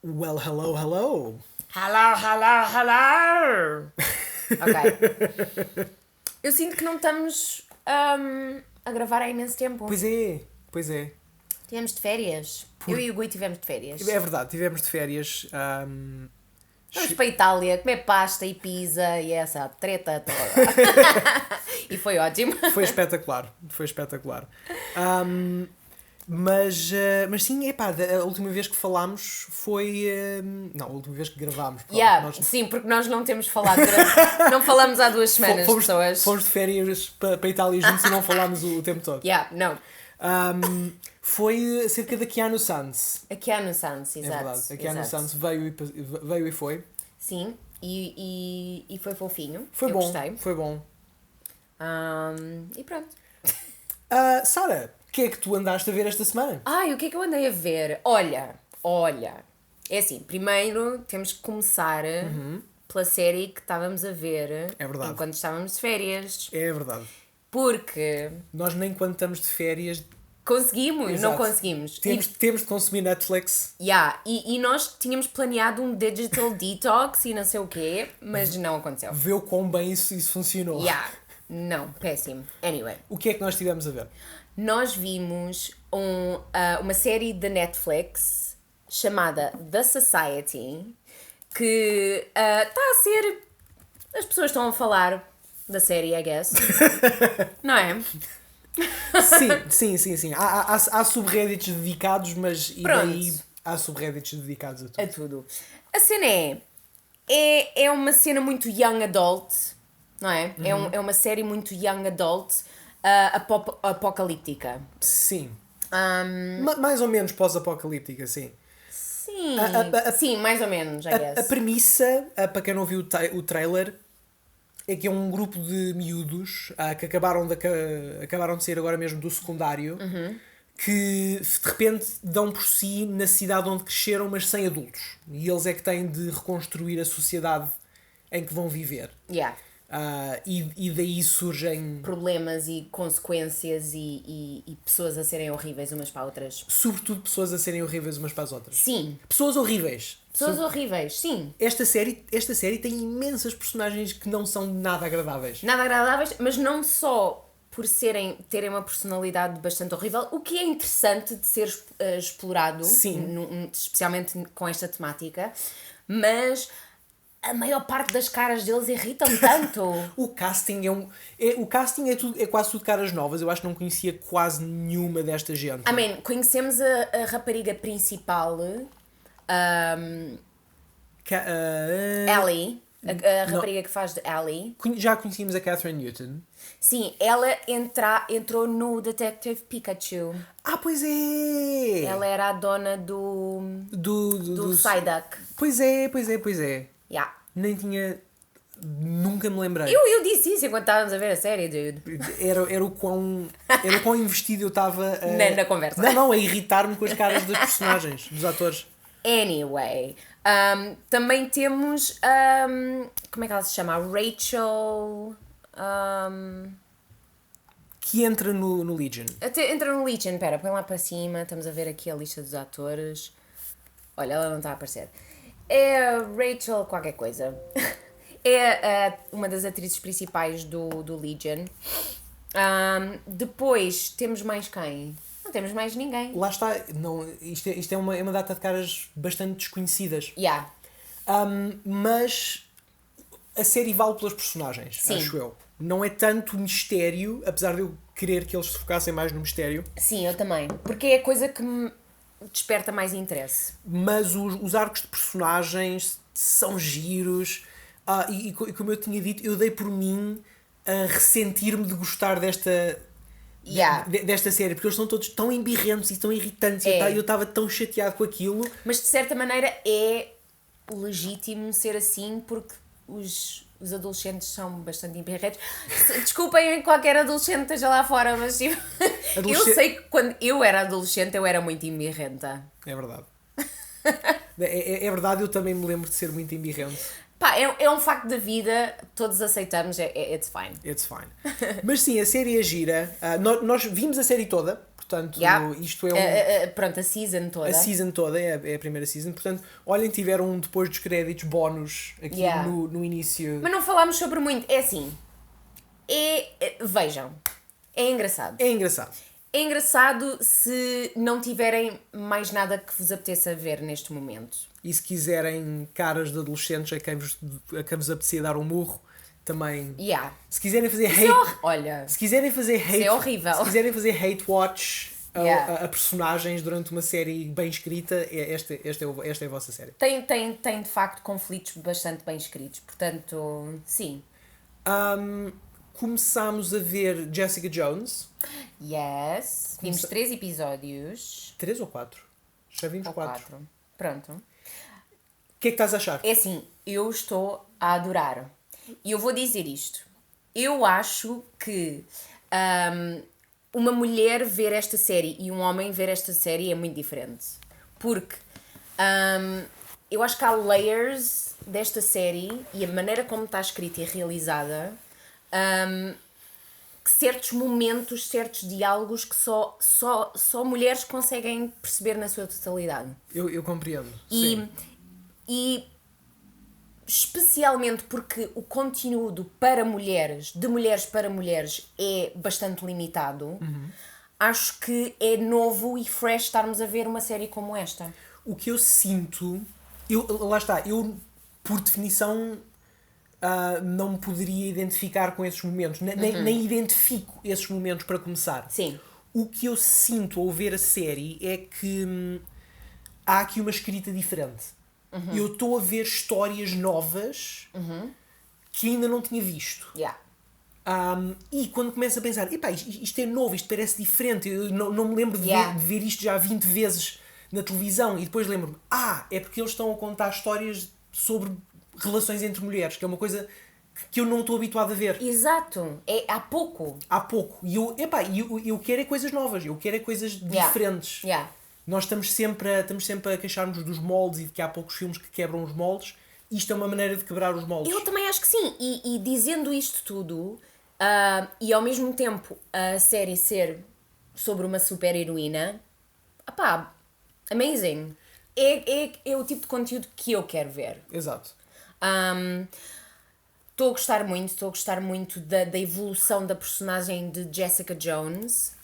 Well, hello, hello. Hello, hello, hello! Ok. Eu sinto que não estamos a gravar há imenso tempo. Pois é, pois é. Tivemos de férias. Eu e o Gui tivemos de férias. É verdade, tivemos de férias. Fomos para a Itália comer pasta e pizza e essa treta toda. E foi ótimo. Foi espetacular, foi espetacular. Mas sim, epá, a última vez que falámos foi... não, a última vez que gravámos. Sim, porque nós não temos falado não falamos há 2 semanas, pessoas. Fomos de férias para a Itália juntos e não falámos o tempo todo. Não. Foi acerca da Keanu Sanz. A Keanu Sanz, exato. É verdade, a Keanu Sanz veio e foi. Sim, e foi fofinho. Foi eu bom, gostei. foi bom. E pronto. Sara, o que é que tu andaste a ver esta semana? O que é que eu andei a ver? Olha. É assim, primeiro temos que começar pela série que estávamos a ver enquanto estávamos de férias. É verdade. Porque... nós nem quando estamos de férias... conseguimos, Exato. não conseguimos. Temos de consumir Netflix. E nós tínhamos planeado um digital detox e não sei o quê, mas não aconteceu. Vê o quão bem isso funcionou. Não, péssimo. Anyway. O que é que nós tivemos a ver? Nós vimos uma série da Netflix chamada The Society, que está a ser... as pessoas estão a falar da série, I guess. Não é? Sim. Há subreddits dedicados, mas e daí há subreddits dedicados a tudo. A tudo. A cena é uma cena muito young adult, não é? É uma série muito young adult, apocalíptica. Sim. Mais ou menos pós-apocalíptica, sim. Sim, sim, mais ou menos, I guess. A premissa, para quem não viu o trailer, é que é um grupo de miúdos que acabaram de sair agora mesmo do secundário, que de repente dão por si na cidade onde cresceram, mas sem adultos. E eles é que têm de reconstruir a sociedade em que vão viver. E daí surgem... problemas e consequências e pessoas a serem horríveis umas para outras. Sobretudo pessoas a serem horríveis umas para as outras. Sim. Pessoas horríveis. Pessoas horríveis, sim. Esta série tem imensas personagens que não são nada agradáveis. Nada agradáveis, mas não só por terem uma personalidade bastante horrível, o que é interessante de ser explorado, especialmente com esta temática, mas a maior parte das caras deles irritam-me tanto. O casting é quase tudo caras novas. Eu acho que não conhecia quase nenhuma desta gente. Conhecemos a rapariga principal, Ellie, a rapariga que faz de Ellie. Já conhecíamos a Catherine Newton. Sim, ela entrou no Detective Pikachu. Pois é! Ela era a dona do Psyduck. Pois é. Nem tinha... nunca me lembrei. Eu disse isso enquanto estávamos a ver a série, dude. Era o quão investido eu estava na conversa. Não, a irritar-me com as caras dos personagens, dos atores. Anyway, também temos, como é que ela se chama? Rachel... que entra no Legion. Entra no Legion, pera, põe lá para cima, estamos a ver aqui a lista dos atores. Olha, ela não está a aparecer. É Rachel qualquer coisa. É uma das atrizes principais do Legion. Depois temos mais quem? Não temos mais ninguém. Lá está, não, isto é uma data de caras bastante desconhecidas. Mas a série vale pelas personagens, acho eu. Não é tanto mistério, apesar de eu querer que eles se focassem mais no mistério. Sim, eu também. Porque é a coisa que me desperta mais interesse. Mas os arcos de personagens são giros. E como eu tinha dito, eu dei por mim a ressentir-me de gostar desta série, porque eles são todos tão embirrentos e tão irritantes e eu estava tão chateado com aquilo. Mas de certa maneira é legítimo ser assim, porque os adolescentes são bastante embirrentos. Desculpem qualquer adolescente que esteja lá fora, mas eu sei que quando eu era adolescente eu era muito embirrenta. É verdade. É verdade, eu também me lembro de ser muito embirrento. É um facto da vida, todos aceitamos, it's fine. It's fine. Mas sim, a série é gira. Nós vimos a série toda, portanto, isto pronto, a season toda. A season toda, é a primeira season, portanto, olhem, tiveram depois dos créditos bónus aqui no início. Mas não falámos sobre muito, é assim, vejam, é engraçado. É engraçado. É engraçado se não tiverem mais nada que vos apeteça ver neste momento. E se quiserem caras de adolescentes a quem vos apetecia dar um murro, também. Se quiserem fazer hate. Olha. Se quiserem fazer hate. É horrível. Se quiserem fazer hate watch a personagens durante uma série bem escrita, esta é a vossa série. Tem de facto conflitos bastante bem escritos, portanto, sim. Começámos a ver Jessica Jones. Yes. Vimos 3 episódios. 3 ou 4? Já vimos 4. Pronto. O que é que estás a achar? É assim, eu estou a adorar. E eu vou dizer isto. Eu acho que uma mulher ver esta série e um homem ver esta série é muito diferente. Porque eu acho que há layers desta série e a maneira como está escrita e realizada, que certos momentos, certos diálogos que só mulheres conseguem perceber na sua totalidade. Eu compreendo. E especialmente porque o conteúdo para mulheres, de mulheres para mulheres, é bastante limitado, acho que é novo e fresh estarmos a ver uma série como esta. O que eu sinto, lá está, eu por definição não me poderia identificar com esses momentos, nem identifico esses momentos para começar. Sim. O que eu sinto ao ver a série é que há aqui uma escrita diferente. Eu estou a ver histórias novas que ainda não tinha visto. E quando começo a pensar, epá, isto é novo, isto parece diferente, eu não me lembro de ver isto já 20 vezes na televisão, e depois lembro-me, é porque eles estão a contar histórias sobre relações entre mulheres, que é uma coisa que eu não estou habituado a ver. Exato, há pouco. Há pouco. E eu quero é coisas novas, eu quero é coisas diferentes. Nós estamos sempre a queixar-nos dos moldes e de que há poucos filmes que quebram os moldes. Isto é uma maneira de quebrar os moldes. Eu também acho que sim. E dizendo isto tudo, e ao mesmo tempo a série ser sobre uma super heroína, amazing. É o tipo de conteúdo que eu quero ver. Exato. Estou a gostar muito da evolução da personagem de Jessica Jones.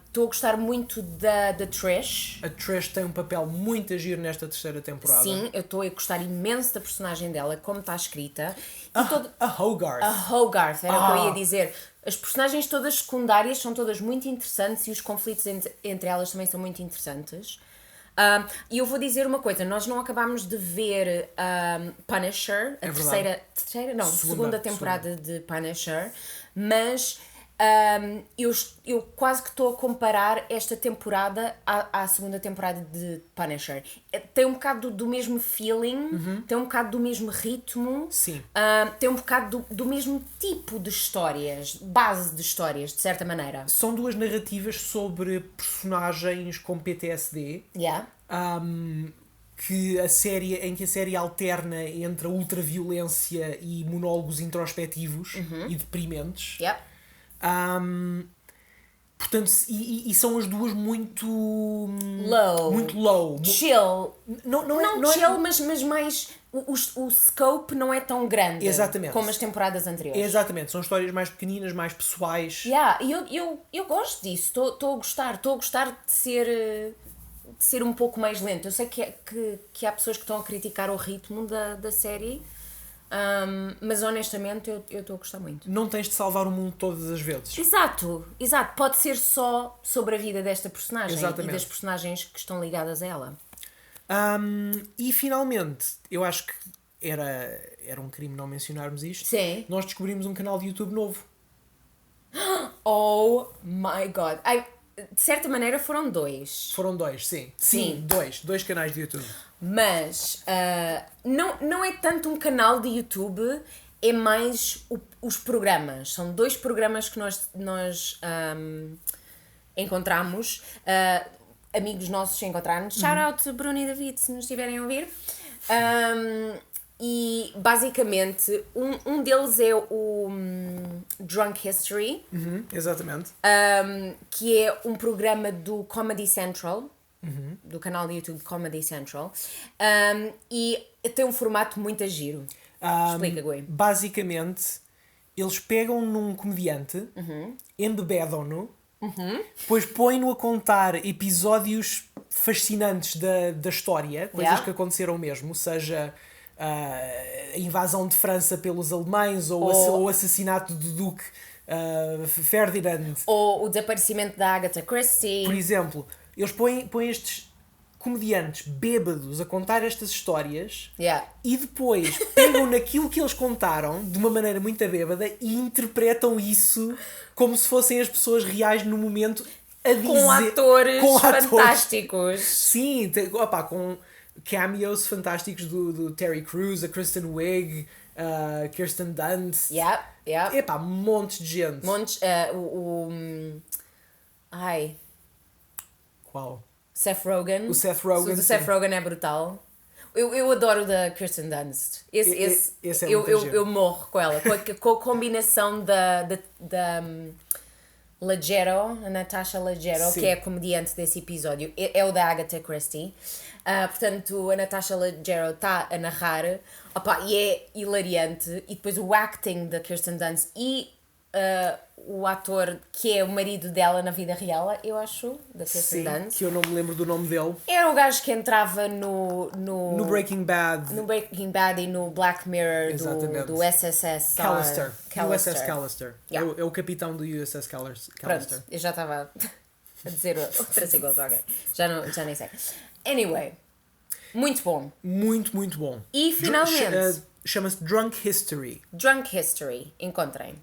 Estou a gostar muito da Trish. A Trish tem um papel muito agir nesta terceira temporada. Sim, eu estou a gostar imenso da personagem dela, como está escrita. A Hogarth. A Hogarth, era o que eu ia dizer. As personagens todas secundárias são todas muito interessantes e os conflitos entre elas também são muito interessantes. E eu vou dizer uma coisa, nós não acabámos de ver Punisher, a segunda temporada de Punisher, mas eu quase que estou a comparar esta temporada à segunda temporada de Punisher. Tem um bocado do mesmo feeling, tem um bocado do mesmo ritmo, tem um bocado do mesmo tipo de histórias, base de histórias, de certa maneira. São duas narrativas sobre personagens com PTSD. Em que a série alterna entre a ultraviolência e monólogos introspectivos e deprimentes. Portanto, e são as duas muito low. Chill. Não chill, é... mas mais... O scope não é tão grande. Exatamente. Como as temporadas anteriores. Exatamente. São histórias mais pequeninas, mais pessoais. E eu gosto disso. Estou a gostar. Estou a gostar de ser um pouco mais lento. Eu sei que há pessoas que estão a criticar o ritmo da série, mas honestamente eu estou a gostar muito. Não tens de salvar o mundo todas as vezes. Exato. Pode ser só sobre a vida desta personagem. Exatamente. E das personagens que estão ligadas a ela. E finalmente, eu acho que era um crime não mencionarmos isto. Sim. Nós descobrimos um canal de YouTube novo. Oh my God. De certa maneira foram 2. Foram 2, sim. Sim, 2 canais de YouTube. Mas não é tanto um canal de YouTube, é mais os programas. São 2 programas que nós encontramos. Amigos nossos encontraram-nos. Shout out Bruno e David, se nos estiverem a ouvir. E basicamente um deles é o Drunk History. Exatamente. Que é um programa do Comedy Central, do canal de YouTube Comedy Central, e tem um formato muito giro. Explica, Gui. Basicamente, eles pegam num comediante, embebedam-no, depois põem-no a contar episódios fascinantes da história, coisas que aconteceram mesmo, seja a invasão de França pelos alemães ou o assassinato do Duque Ferdinand. Ou o desaparecimento da Agatha Christie. Por exemplo, eles põem estes comediantes bêbados a contar estas histórias e depois pegam naquilo que eles contaram de uma maneira muito bêbada e interpretam isso como se fossem as pessoas reais no momento a dizer... Com atores fantásticos. Sim, com cameos fantásticos do Terry Crews, a Kristen Wiig, Kirsten Dunst. Epá, montes de gente. Ai... Qual? Seth Rogen. O Seth Rogen. O do Seth Rogen é brutal. Eu adoro o da Kirsten Dunst. Esse é eu morro com ela. Com a combinação da Leggero, a Natasha Leggero, que é a comediante desse episódio. É o da Agatha Christie. Portanto, a Natasha Leggero está a narrar. E é hilariante. E depois o acting da Kirsten Dunst e... o ator que é o marido dela na vida real, eu acho, da Kirsten Dunst. Que eu não me lembro do nome dele. Era o gajo que entrava no Breaking Bad. No Breaking Bad e no Black Mirror do SSS Callister. USS Callister. É o capitão do USS Callister. Pronto, eu já estava a dizer outra sigla qualquer. Já nem sei. Anyway, muito bom. Muito, muito bom. E finalmente... chama-se Drunk History. Drunk History. Encontrem.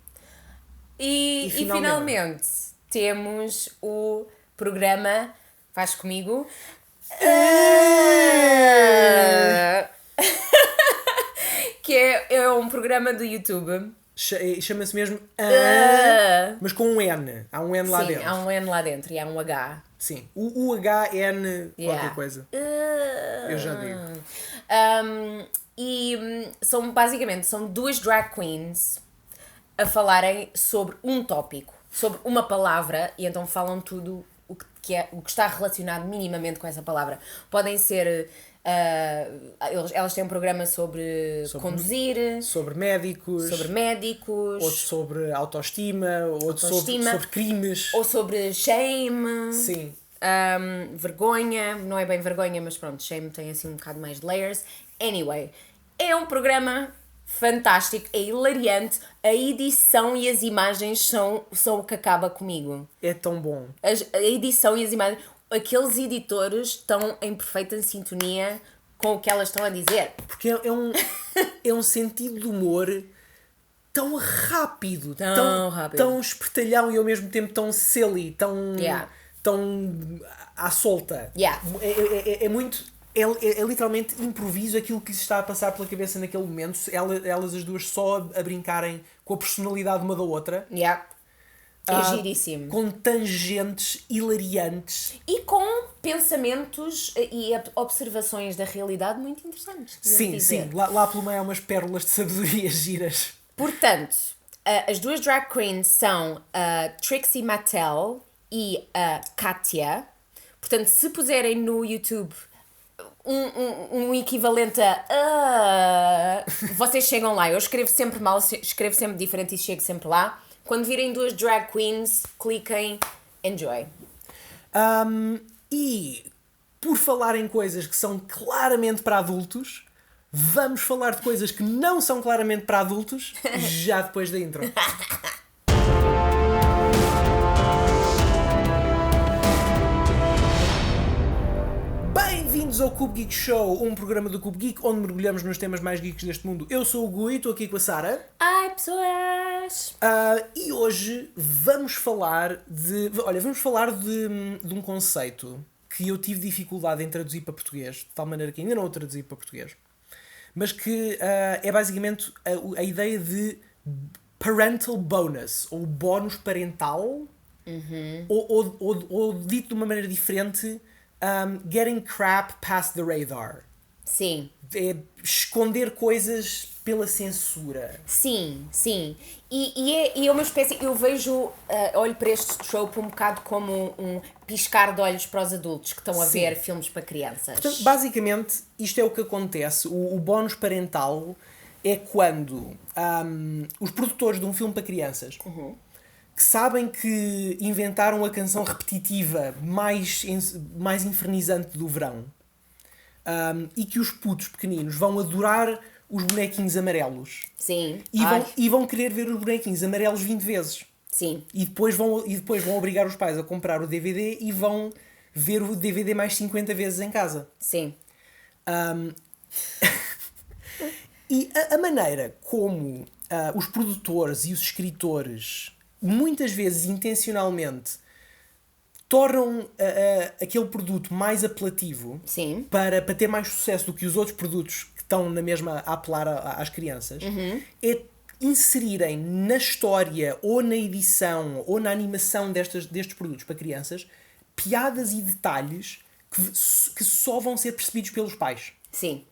E finalmente temos o programa Faz Comigo que é um programa do YouTube. Chama-se mesmo mas com um N. Há um N lá dentro. Sim, há um N lá dentro e há um H. Sim, o H-N qualquer coisa. Eu já digo. Basicamente são duas drag queens a falarem sobre um tópico, sobre uma palavra, e então falam tudo o que está relacionado minimamente com essa palavra. Podem ser... elas têm um programa sobre conduzir, sobre médicos, outro sobre autoestima, outro sobre crimes, ou sobre shame. Sim. Vergonha, não é bem vergonha, mas pronto, shame tem assim um bocado mais de layers. Anyway, é um programa fantástico, é hilariante, a edição e as imagens são o que acaba comigo. É tão bom. A edição e as imagens, aqueles editores estão em perfeita sintonia com o que elas estão a dizer. Porque é um sentido de humor tão rápido, tão espertalhão e ao mesmo tempo tão silly, tão à solta. É muito... É literalmente improviso aquilo que lhes está a passar pela cabeça naquele momento, elas as duas só a brincarem com a personalidade uma da outra. É giríssimo. Com tangentes hilariantes. E com pensamentos e observações da realidade muito interessantes. Sim. Lá pelo meio há umas pérolas de sabedoria giras. Portanto, as duas drag queens são a Trixie Mattel e a Katya. Portanto, se puserem no YouTube um equivalente a vocês chegam lá. Eu escrevo sempre mal, escrevo sempre diferente e chego sempre lá. Quando virem duas drag queens, cliquem enjoy. E por falar em coisas que são claramente para adultos, vamos falar de coisas que não são claramente para adultos já depois da intro. Bem-vindos ao Cube Geek Show, um programa do Cube Geek onde mergulhamos nos temas mais geeks deste mundo. Eu sou o Gui, estou aqui com a Sara. Ai, pessoas! E hoje vamos falar de um conceito que eu tive dificuldade em traduzir para português, de tal maneira que ainda não o traduzi para português, mas que é basicamente a ideia de parental bonus, ou bónus parental, ou dito de uma maneira diferente, getting crap past the radar. Sim. É esconder coisas pela censura. Sim, sim. E é uma espécie. Eu vejo, olho para este trope um bocado como um piscar de olhos para os adultos que estão a ver filmes para crianças. Portanto, basicamente, isto é o que acontece. O bónus parental é quando os produtores de um filme para crianças que sabem que inventaram a canção repetitiva mais infernizante do verão e que os putos pequeninos vão adorar os bonequinhos amarelos. Sim. E vão querer ver os bonequinhos amarelos 20 vezes. Sim. E depois vão obrigar os pais a comprar o DVD e vão ver o DVD mais 50 vezes em casa. Sim. E a maneira como os produtores e os escritores, muitas vezes intencionalmente, tornam aquele produto mais apelativo para ter mais sucesso do que os outros produtos que estão na mesma a apelar às crianças, é inserirem na história ou na edição ou na animação destes produtos para crianças piadas e detalhes que só vão ser percebidos pelos pais. Sim.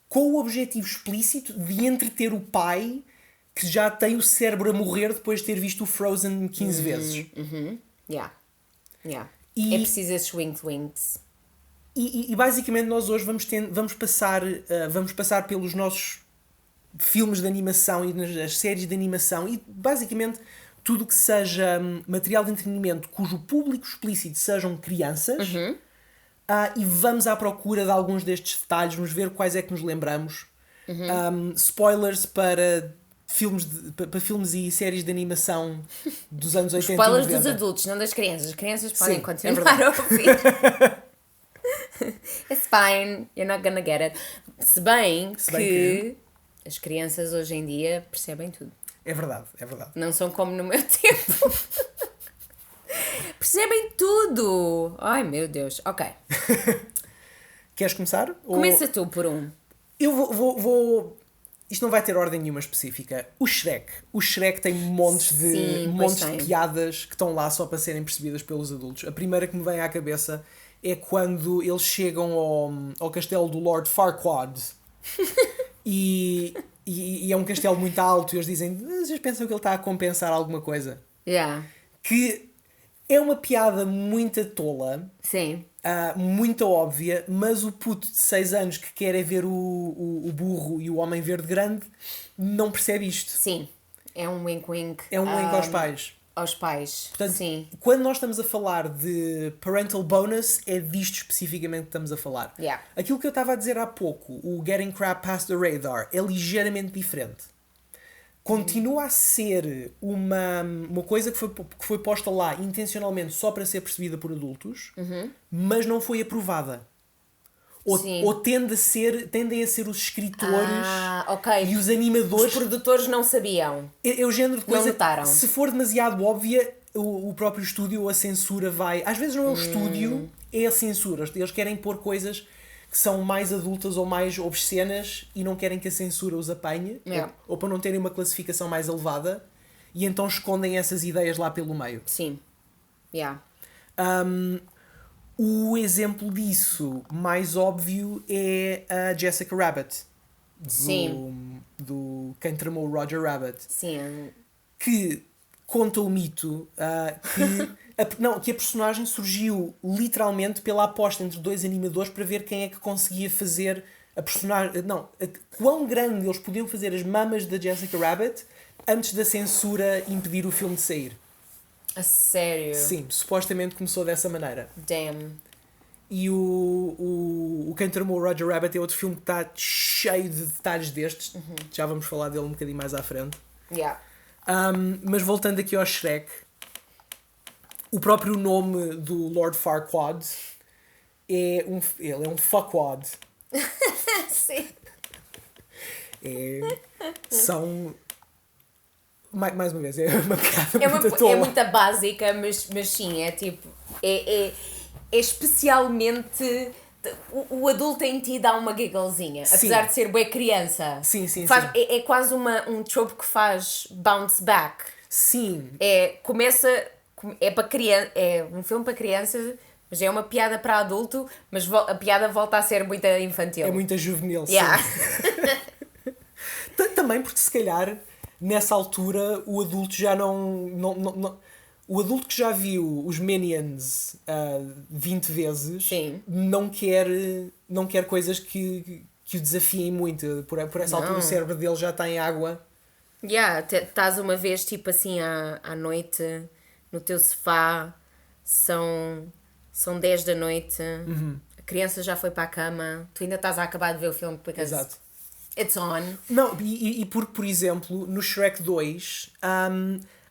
Com o objetivo explícito de entreter o pai que já tem o cérebro a morrer depois de ter visto o Frozen 15 vezes. Yeah. É preciso esses wink-winks. E basicamente nós hoje vamos passar pelos nossos filmes de animação e nas séries de animação e basicamente tudo que seja material de entretenimento cujo público explícito sejam crianças. E vamos à procura de alguns destes detalhes, vamos ver quais é que nos lembramos. Spoilers para filmes e séries de animação dos anos 80 Spoilers e 90. dos adultos, não das crianças. As crianças podem continuar verdade. a ouvir. It's fine, you're not gonna get it. Se bem que as crianças hoje em dia percebem tudo. É verdade. Não são como no meu tempo. Percebem tudo! Ai, meu Deus. Ok. Queres começar? Começa tu por um. Eu vou... Isto não vai ter ordem nenhuma específica. O Shrek tem montes de piadas que estão lá só para serem percebidas pelos adultos. A primeira que me vem à cabeça é quando eles chegam ao castelo do Lord Farquaad. E é um castelo muito alto e eles dizem, vocês pensam que ele está a compensar alguma coisa? Yeah. Que é uma piada muito tola. Sim. Muito óbvia, mas o puto de 6 anos que quer é ver o burro e o homem verde grande não percebe isto. Sim. É um wink-wink. É um wink aos pais. Aos pais. Portanto, sim. Quando nós estamos a falar de parental bonus, é disto especificamente que estamos a falar. Yeah. Aquilo que eu estava a dizer há pouco, o Getting Crap Past the Radar, é ligeiramente diferente. Continua a ser uma coisa que foi posta lá intencionalmente só para ser percebida por adultos, mas não foi aprovada. Ou tendem a ser os escritores e os animadores. Os produtores não sabiam. É o género de coisa. Não notaram. Se for demasiado óbvia, o próprio estúdio ou a censura vai. Às vezes não é o estúdio, é a censura. Eles querem pôr coisas que são mais adultas ou mais obscenas e não querem que a censura os apanhe, ou para não terem uma classificação mais elevada, e então escondem essas ideias lá pelo meio. Sim. Yeah. O exemplo disso mais óbvio é a Jessica Rabbit. Do Quem Tramou Roger Rabbit. Sim. Que conta o mito que a personagem surgiu literalmente pela aposta entre dois animadores para ver quem é que conseguia fazer a personagem. Quão grande eles podiam fazer as mamas da Jessica Rabbit antes da censura impedir o filme de sair. A sério? Sim, supostamente começou dessa maneira. Damn. E o Quem Tramou Roger Rabbit é outro filme que está cheio de detalhes destes. Já vamos falar dele um bocadinho mais à frente. Yeah. Mas voltando aqui ao Shrek, o próprio nome do Lord Farquaad ele é um fuckwad. Sim. São... Mais uma vez, é uma piada muito tola. É muito básica, mas sim, é tipo... É especialmente... O adulto em ti dá uma gigglezinha, apesar de ser bué criança. Sim. É quase um trope que faz bounce back. Sim. É para criança, é um filme para crianças, Mas é uma piada para adulto, mas a piada volta a ser muito infantil. É muito juvenil, yeah. sim. Também porque se calhar nessa altura o adulto já não o adulto que já viu os Minions 20 vezes sim. não quer coisas que o desafiem muito. Por essa altura o cérebro dele já está em água. Estás uma vez tipo assim à noite no teu sofá, são 10 da noite, a criança já foi para a cama, tu ainda estás a acabar de ver o filme porque Exato. It's on. Não, e porque, por exemplo, no Shrek 2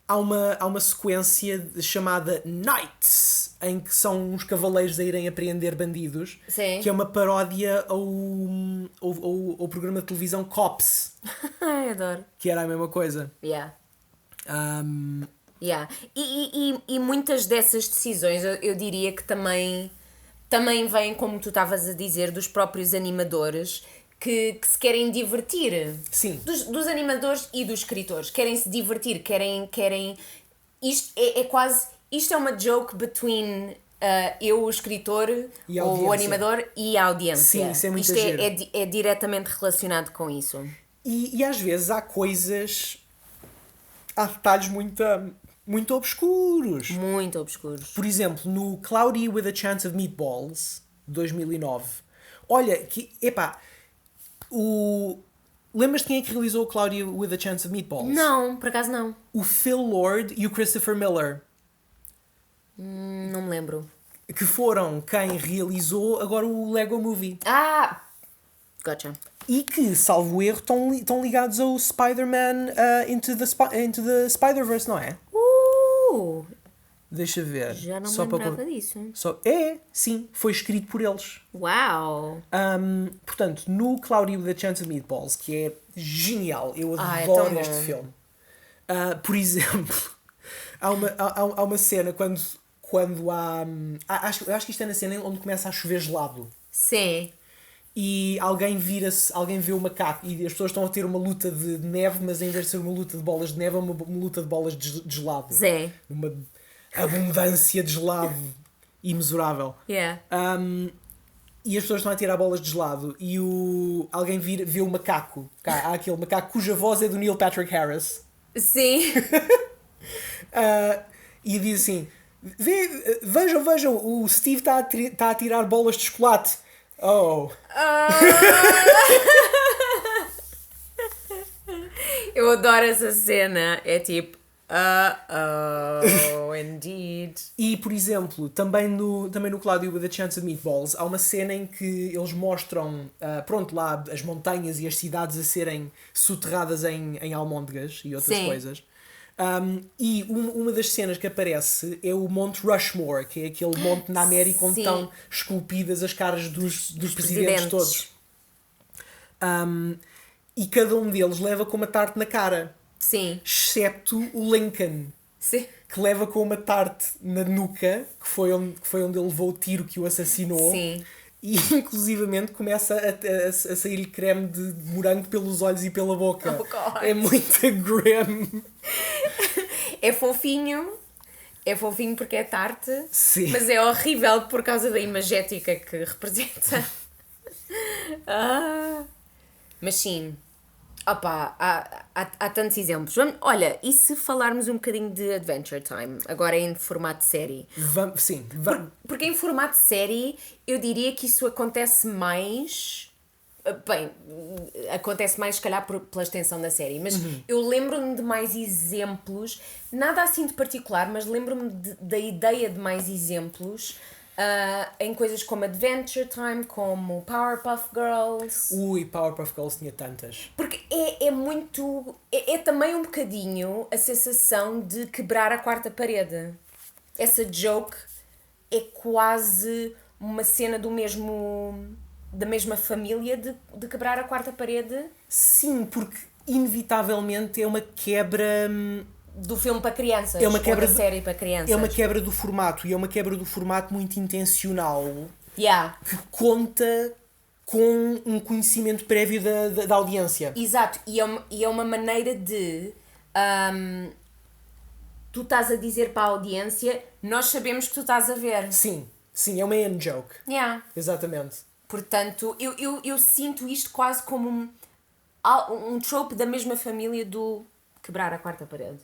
há uma sequência chamada Knights, em que são uns cavaleiros a irem apreender bandidos. Sim. Que é uma paródia ao programa de televisão Cops. Ai, adoro. Que era a mesma coisa. Yeah. E muitas dessas decisões eu diria que também vêm, como tu estavas a dizer, dos próprios animadores que se querem divertir. Sim. Dos animadores e dos escritores. Querem se divertir, querem... Isto é quase... Isto é uma joke between eu, o escritor, ou o animador, e a audiência. Sim, isso é muito Isto é diretamente relacionado com isso. E às vezes há coisas... Há detalhes muito obscuros. Muito obscuros. Por exemplo, no Cloudy with a Chance of Meatballs, de 2009. Olha, lembras-te quem é que realizou o Cloudy with a Chance of Meatballs? Não, por acaso não. O Phil Lord e o Christopher Miller. Não me lembro. Que foram quem realizou agora o Lego Movie. Ah! Gotcha. E que, salvo erro, estão ligados ao Spider-Man Into the Spider-Verse, não é? Deixa ver. Já não me lembrava disso. Sim, foi escrito por eles. Uau! Portanto, no Cloudy with a Chance of Meatballs, que é genial, eu adoro este filme. Por exemplo, há uma cena quando há... acho que isto é na cena onde começa a chover gelado. Sim. E alguém vê o macaco e as pessoas estão a ter uma luta de neve, mas em vez de ser uma luta de bolas de neve, é uma luta de bolas de gelado. Zé. Uma abundância de gelado imesurável. Yeah. E as pessoas estão a tirar bolas de gelado e alguém vê o macaco. Há aquele macaco cuja voz é do Neil Patrick Harris. Sim. E diz assim: vejam, o Steve está a tirar bolas de chocolate. Oh. Eu adoro essa cena. É tipo, indeed. E, por exemplo, também no Cloudy with a Chance of Meatballs, há uma cena em que eles mostram, lá as montanhas e as cidades a serem soterradas em almôndegas e outras coisas. E uma das cenas que aparece é o Monte Rushmore, que é aquele monte na América onde estão esculpidas as caras dos presidentes todos. E cada um deles leva com uma tarte na cara. Sim. Excepto o Lincoln. Sim. Que leva com uma tarte na nuca, que foi onde ele levou o tiro que o assassinou. Sim. E inclusivamente começa a sair-lhe creme de morango pelos olhos e pela boca. Oh, God. É muito grim. É fofinho porque é tarte. Sim. Mas é horrível por causa da imagética que representa. Mas sim. Opa, há tantos exemplos. Olha, e se falarmos um bocadinho de Adventure Time, agora em formato de série? Sim. Porque em formato de série, eu diria que isso acontece mais... Bem, acontece mais se calhar pela extensão da série, mas eu lembro-me de mais exemplos, nada assim de particular, mas lembro-me da ideia de mais exemplos em coisas como Adventure Time, como Powerpuff Girls. Powerpuff Girls tinha tantas. Porque é muito... É também um bocadinho a sensação de quebrar a quarta parede. Essa joke é quase uma cena da mesma família de quebrar a quarta parede. Sim, porque inevitavelmente é uma quebra... Do filme para crianças, é uma quebra ou da série para crianças. É uma quebra do formato, e é uma quebra do formato muito intencional. Que conta com um conhecimento prévio da audiência. Exato, e é uma maneira de... tu estás a dizer para a audiência, nós sabemos que tu estás a ver. Sim. Sim, é uma in-joke. Yeah. Exatamente. Portanto, eu sinto isto quase como um trope da mesma família do quebrar a quarta parede.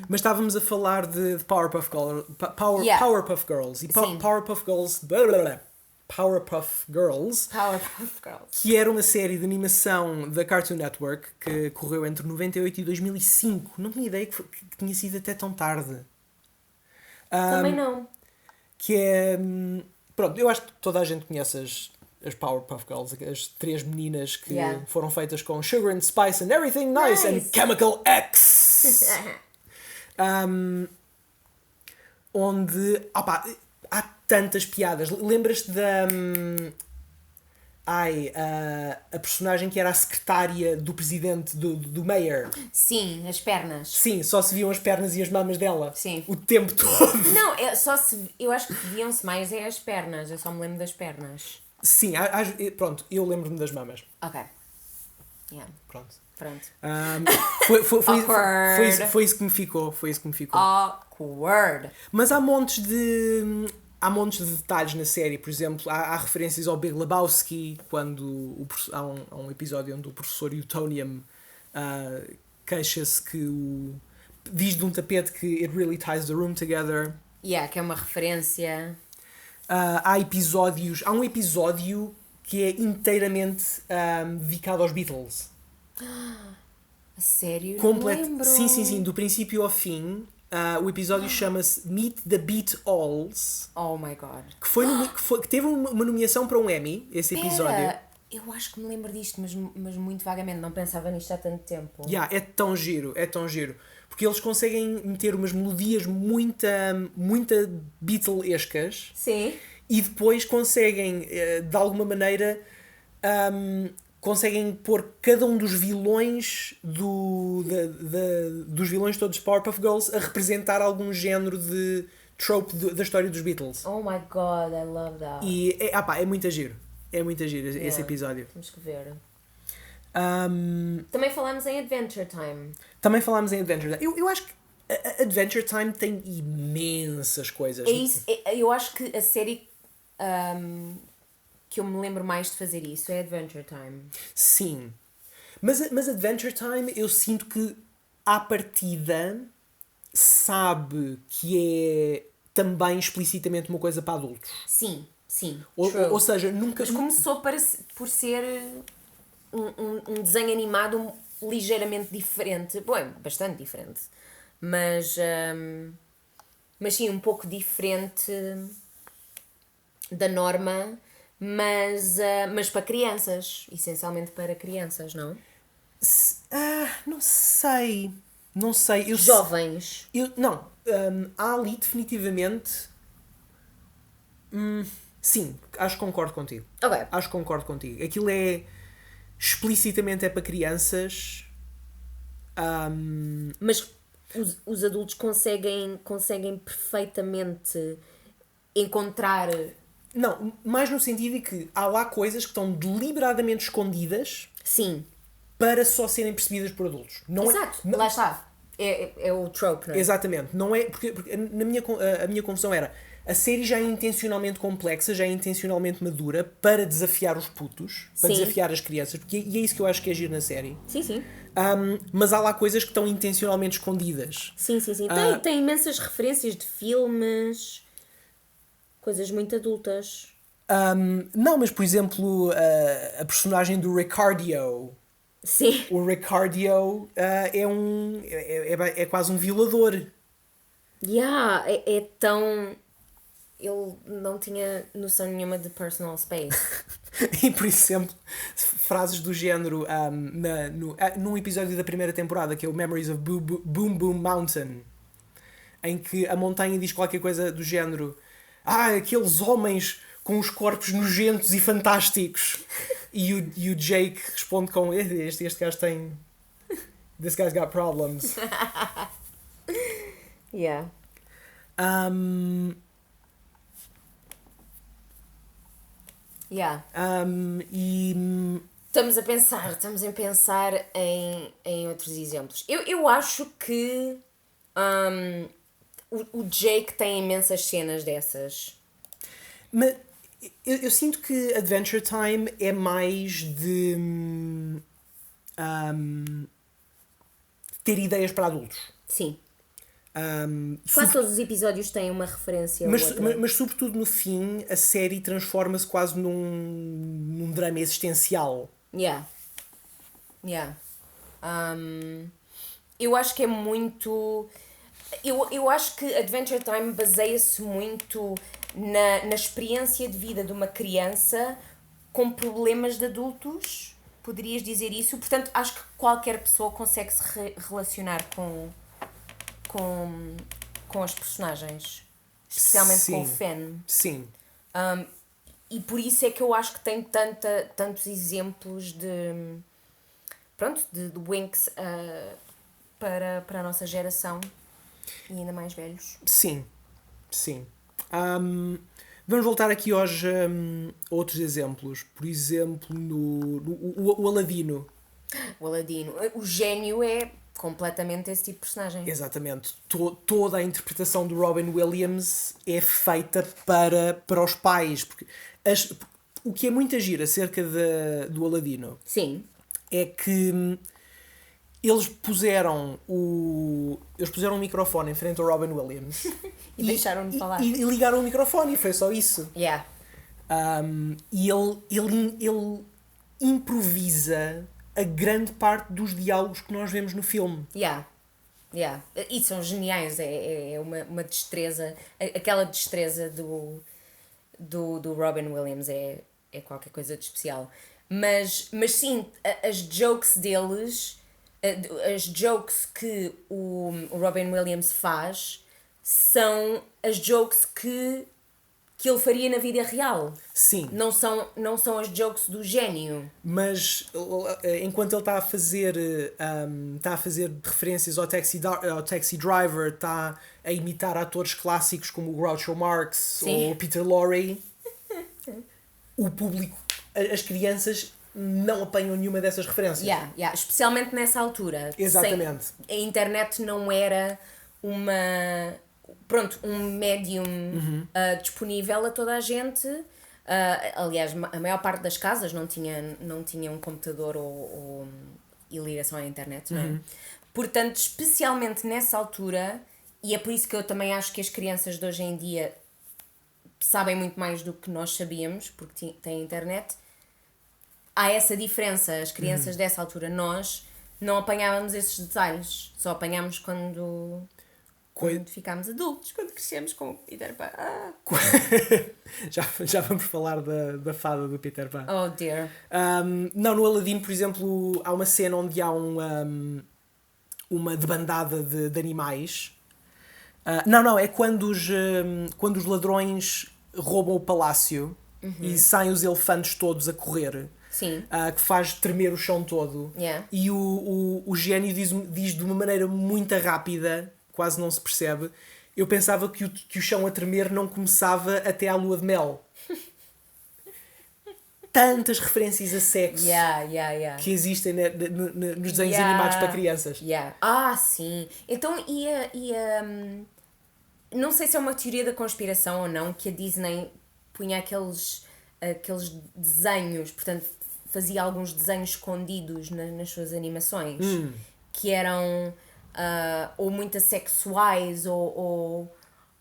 Mas estávamos a falar de Powerpuff Girls. Yeah. Powerpuff Girls. E Sim. Powerpuff Girls. Powerpuff Girls. Powerpuff Girls. Que era uma série de animação da Cartoon Network que correu entre 98 e 2005. Não tinha ideia que tinha sido até tão tarde. Também não. Que é. Pronto, eu acho que toda a gente conhece as Powerpuff Girls, as 3 meninas que foram feitas com Sugar and Spice and Everything Nice and Chemical X. Onde há tantas piadas. Lembras-te da a personagem que era a secretária do presidente do Mayor? Sim, as pernas. Sim, só se viam as pernas e as mamas dela. Sim. O tempo todo. Não, eu acho que viam-se mais as pernas. Eu só me lembro das pernas. Sim, pronto, eu lembro-me das mamas. Ok. Yeah. Pronto. Foi isso que me ficou. Awkward. Mas há montes de detalhes na série. Por exemplo, há referências ao Big Lebowski, quando há um episódio onde o professor Utonium queixa-se que diz de um tapete que it really ties the room together. Yeah, que é uma referência. Há um episódio que é inteiramente dedicado aos Beatles. A sério? Não lembro. Sim, do princípio ao fim. O episódio chama-se Meet the Beat-Alls. Oh my god. Que teve uma nomeação para um Emmy, esse episódio. Eu acho que me lembro disto, mas muito vagamente. Não pensava nisto há tanto tempo. É tão giro. Porque eles conseguem meter umas melodias muito Beatlescas. Sim. E depois conseguem, de alguma maneira, conseguem pôr cada um dos vilões dos vilões todos de Powerpuff Girls a representar algum género de trope da história dos Beatles. Oh my god, I love that. E é muito giro. É muito giro esse episódio. Temos que ver. Também falámos em Adventure Time. Eu acho que a Adventure Time tem imensas coisas. É isso, eu acho que a série que eu me lembro mais de fazer isso é Adventure Time. Sim. Mas Adventure Time eu sinto que à partida sabe que é também explicitamente uma coisa para adultos. Sim. Ou seja, nunca... Mas começou por ser um desenho animado ligeiramente diferente. Bom, bastante diferente. Mas sim, um pouco diferente da norma, mas para crianças. Essencialmente para crianças, não? Não sei. Jovens. Há ali definitivamente... sim, acho que concordo contigo. Ok. Acho que concordo contigo. Aquilo explicitamente para crianças. Mas os adultos conseguem perfeitamente encontrar... Não, mais no sentido de que há lá coisas que estão deliberadamente escondidas. Sim. Para só serem percebidas por adultos. Exato, lá está. É o trope, não é? Exatamente. Não é, porque a minha confusão era... A série já é intencionalmente complexa, já é intencionalmente madura para desafiar os putos, para desafiar as crianças, e é isso que eu acho que é giro na série. Sim. Mas há lá coisas que estão intencionalmente escondidas. Sim. Tem imensas referências de filmes, coisas muito adultas. Não, mas por exemplo, a personagem do Ricardio. Sim. O Ricardio é quase um violador. É tão... Ele não tinha noção nenhuma de personal space. E, por exemplo, frases do género num episódio da primeira temporada, que é o Memories of Boom Boom Mountain, em que a montanha diz qualquer coisa do género: aqueles homens com os corpos nojentos e fantásticos. E o Jake responde com: este gajo tem... This guy's got problems. Yeah. Estamos a pensar em outros exemplos. Eu acho que O Jake tem imensas cenas dessas. Mas eu sinto que Adventure Time é mais de ter ideias para adultos. Sim. Quase todos os episódios têm uma referência. Mas sobretudo no fim, a série transforma-se quase num drama existencial. Yeah. Eu acho que é muito... Eu acho que Adventure Time baseia-se muito na experiência de vida de uma criança com problemas de adultos. Poderias dizer isso? Portanto, acho que qualquer pessoa consegue se relacionar com as personagens. Especialmente Sim. com o Finn. Sim. E por isso é que eu acho que tem tantos exemplos de Winx para a nossa geração e ainda mais velhos. Sim. Vamos voltar aqui aos outros exemplos. Por exemplo, o Aladino. O Aladino. O gênio é completamente esse tipo de personagem. Exatamente. Toda a interpretação do Robin Williams é feita para os pais. Porque o que é muito agir acerca do Aladino Sim. é que eles puseram um microfone em frente ao Robin Williams e deixaram-no falar. E ligaram o microfone e foi só isso. Yeah. E ele improvisa a grande parte dos diálogos que nós vemos no filme. Yeah. E são geniais, é uma destreza, aquela destreza do Robin Williams é qualquer coisa de especial. Mas sim, as jokes deles, as jokes que o Robin Williams faz são as jokes que ele faria na vida real. Sim. Não são as jokes do gênio. Mas enquanto ele está a fazer referências ao Taxi Driver, está a imitar atores clássicos como o Groucho Marx Sim. ou o Peter Lorre, o público, as crianças não apanham nenhuma dessas referências. Yeah. Especialmente nessa altura. Exatamente. A internet não era um médium disponível a toda a gente. Aliás, a maior parte das casas não tinha um computador e ligação à internet, não é? Portanto, especialmente nessa altura, e é por isso que eu também acho que as crianças de hoje em dia sabem muito mais do que nós sabíamos, porque têm internet, há essa diferença. As crianças dessa altura, nós não apanhávamos esses detalhes, só apanhámos quando ficámos adultos, quando crescemos com o Peter Pan. Já vamos falar da fada do Peter Pan. Oh dear. No Aladdin, por exemplo, há uma cena onde há uma debandada de animais. É quando os ladrões roubam o palácio e saem os elefantes todos a correr. Sim. Que faz tremer o chão todo. Yeah. E o gênio diz de uma maneira muito rápida, quase não se percebe. Eu pensava que o chão a tremer não começava até à lua de mel. Tantas referências a sexo que existem nos desenhos animados para crianças. Sim. Então, não sei se é uma teoria da conspiração ou não, que a Disney punha aqueles desenhos, portanto, fazia alguns desenhos escondidos nas suas animações, que eram ou muito sexuais, ou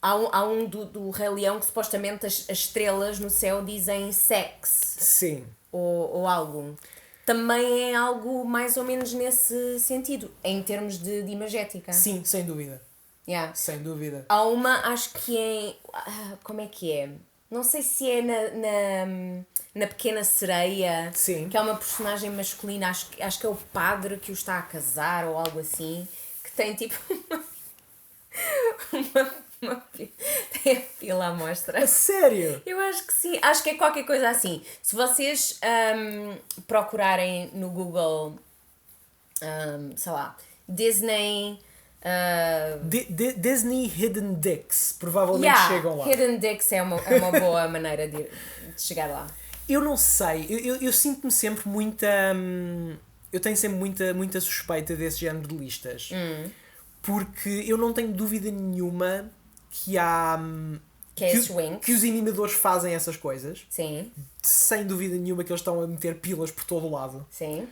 há um do Rei Leão que supostamente as estrelas no céu dizem sex. Sim. Ou algo. Também é algo mais ou menos nesse sentido, em termos de imagética. Sim, sem dúvida. Yeah. Sem dúvida. Há uma, acho que é... como é que é? Não sei se é na Pequena Sereia. Sim. Que é uma personagem masculina, acho que é o padre que o está a casar ou algo assim, que tem tipo tem a fila à mostra. A sério? Eu acho que sim, acho que é qualquer coisa assim. Se vocês procurarem no Google, sei lá, Disney... Disney Hidden Dicks, provavelmente chegam lá. Hidden Dicks é uma boa maneira de chegar lá. Eu não sei, eu sinto-me sempre muita... eu tenho sempre muita suspeita desse género de listas. porque eu não tenho dúvida nenhuma que há... que os animadores fazem essas coisas. Sim. Sem dúvida nenhuma que eles estão a meter pilas por todo o lado. Sim.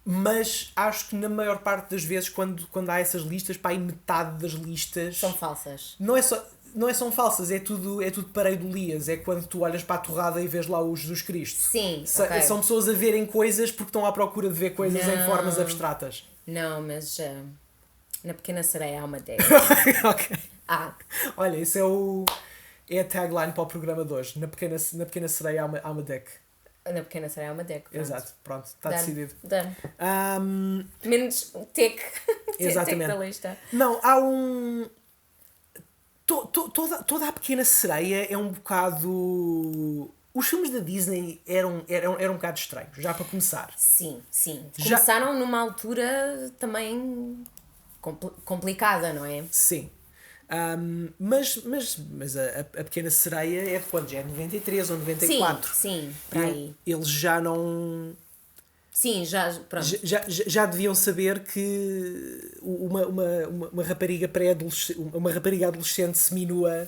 Mas acho que na maior parte das vezes quando há essas listas, pá, aí metade das listas... São falsas. Não é são falsas, é tudo pareidolias. É quando tu olhas para a torrada e vês lá o Jesus Cristo. Sim, okay. São pessoas a verem coisas porque estão à procura de ver coisas em formas abstratas. Não, mas na Pequena Sereia há uma deck. Ok. Olha, isso é a tagline para o programa de hoje. Na Pequena Sereia há uma deck. Na Pequena Sereia há uma deck. Pronto. Exato, pronto, está decidido. Done. Menos tech. Exatamente. Tech da lista. Não, há um... Toda a Pequena Sereia é um bocado... Os filmes da Disney eram um bocado estranhos, já para começar. Sim. Começaram numa altura também complicada, não é? Sim. Mas a Pequena Sereia é de quando? Já é 93 ou 94. Sim, para aí. Eles já não... Sim, pronto. Já deviam saber que uma rapariga pré-adolescente, uma rapariga adolescente seminua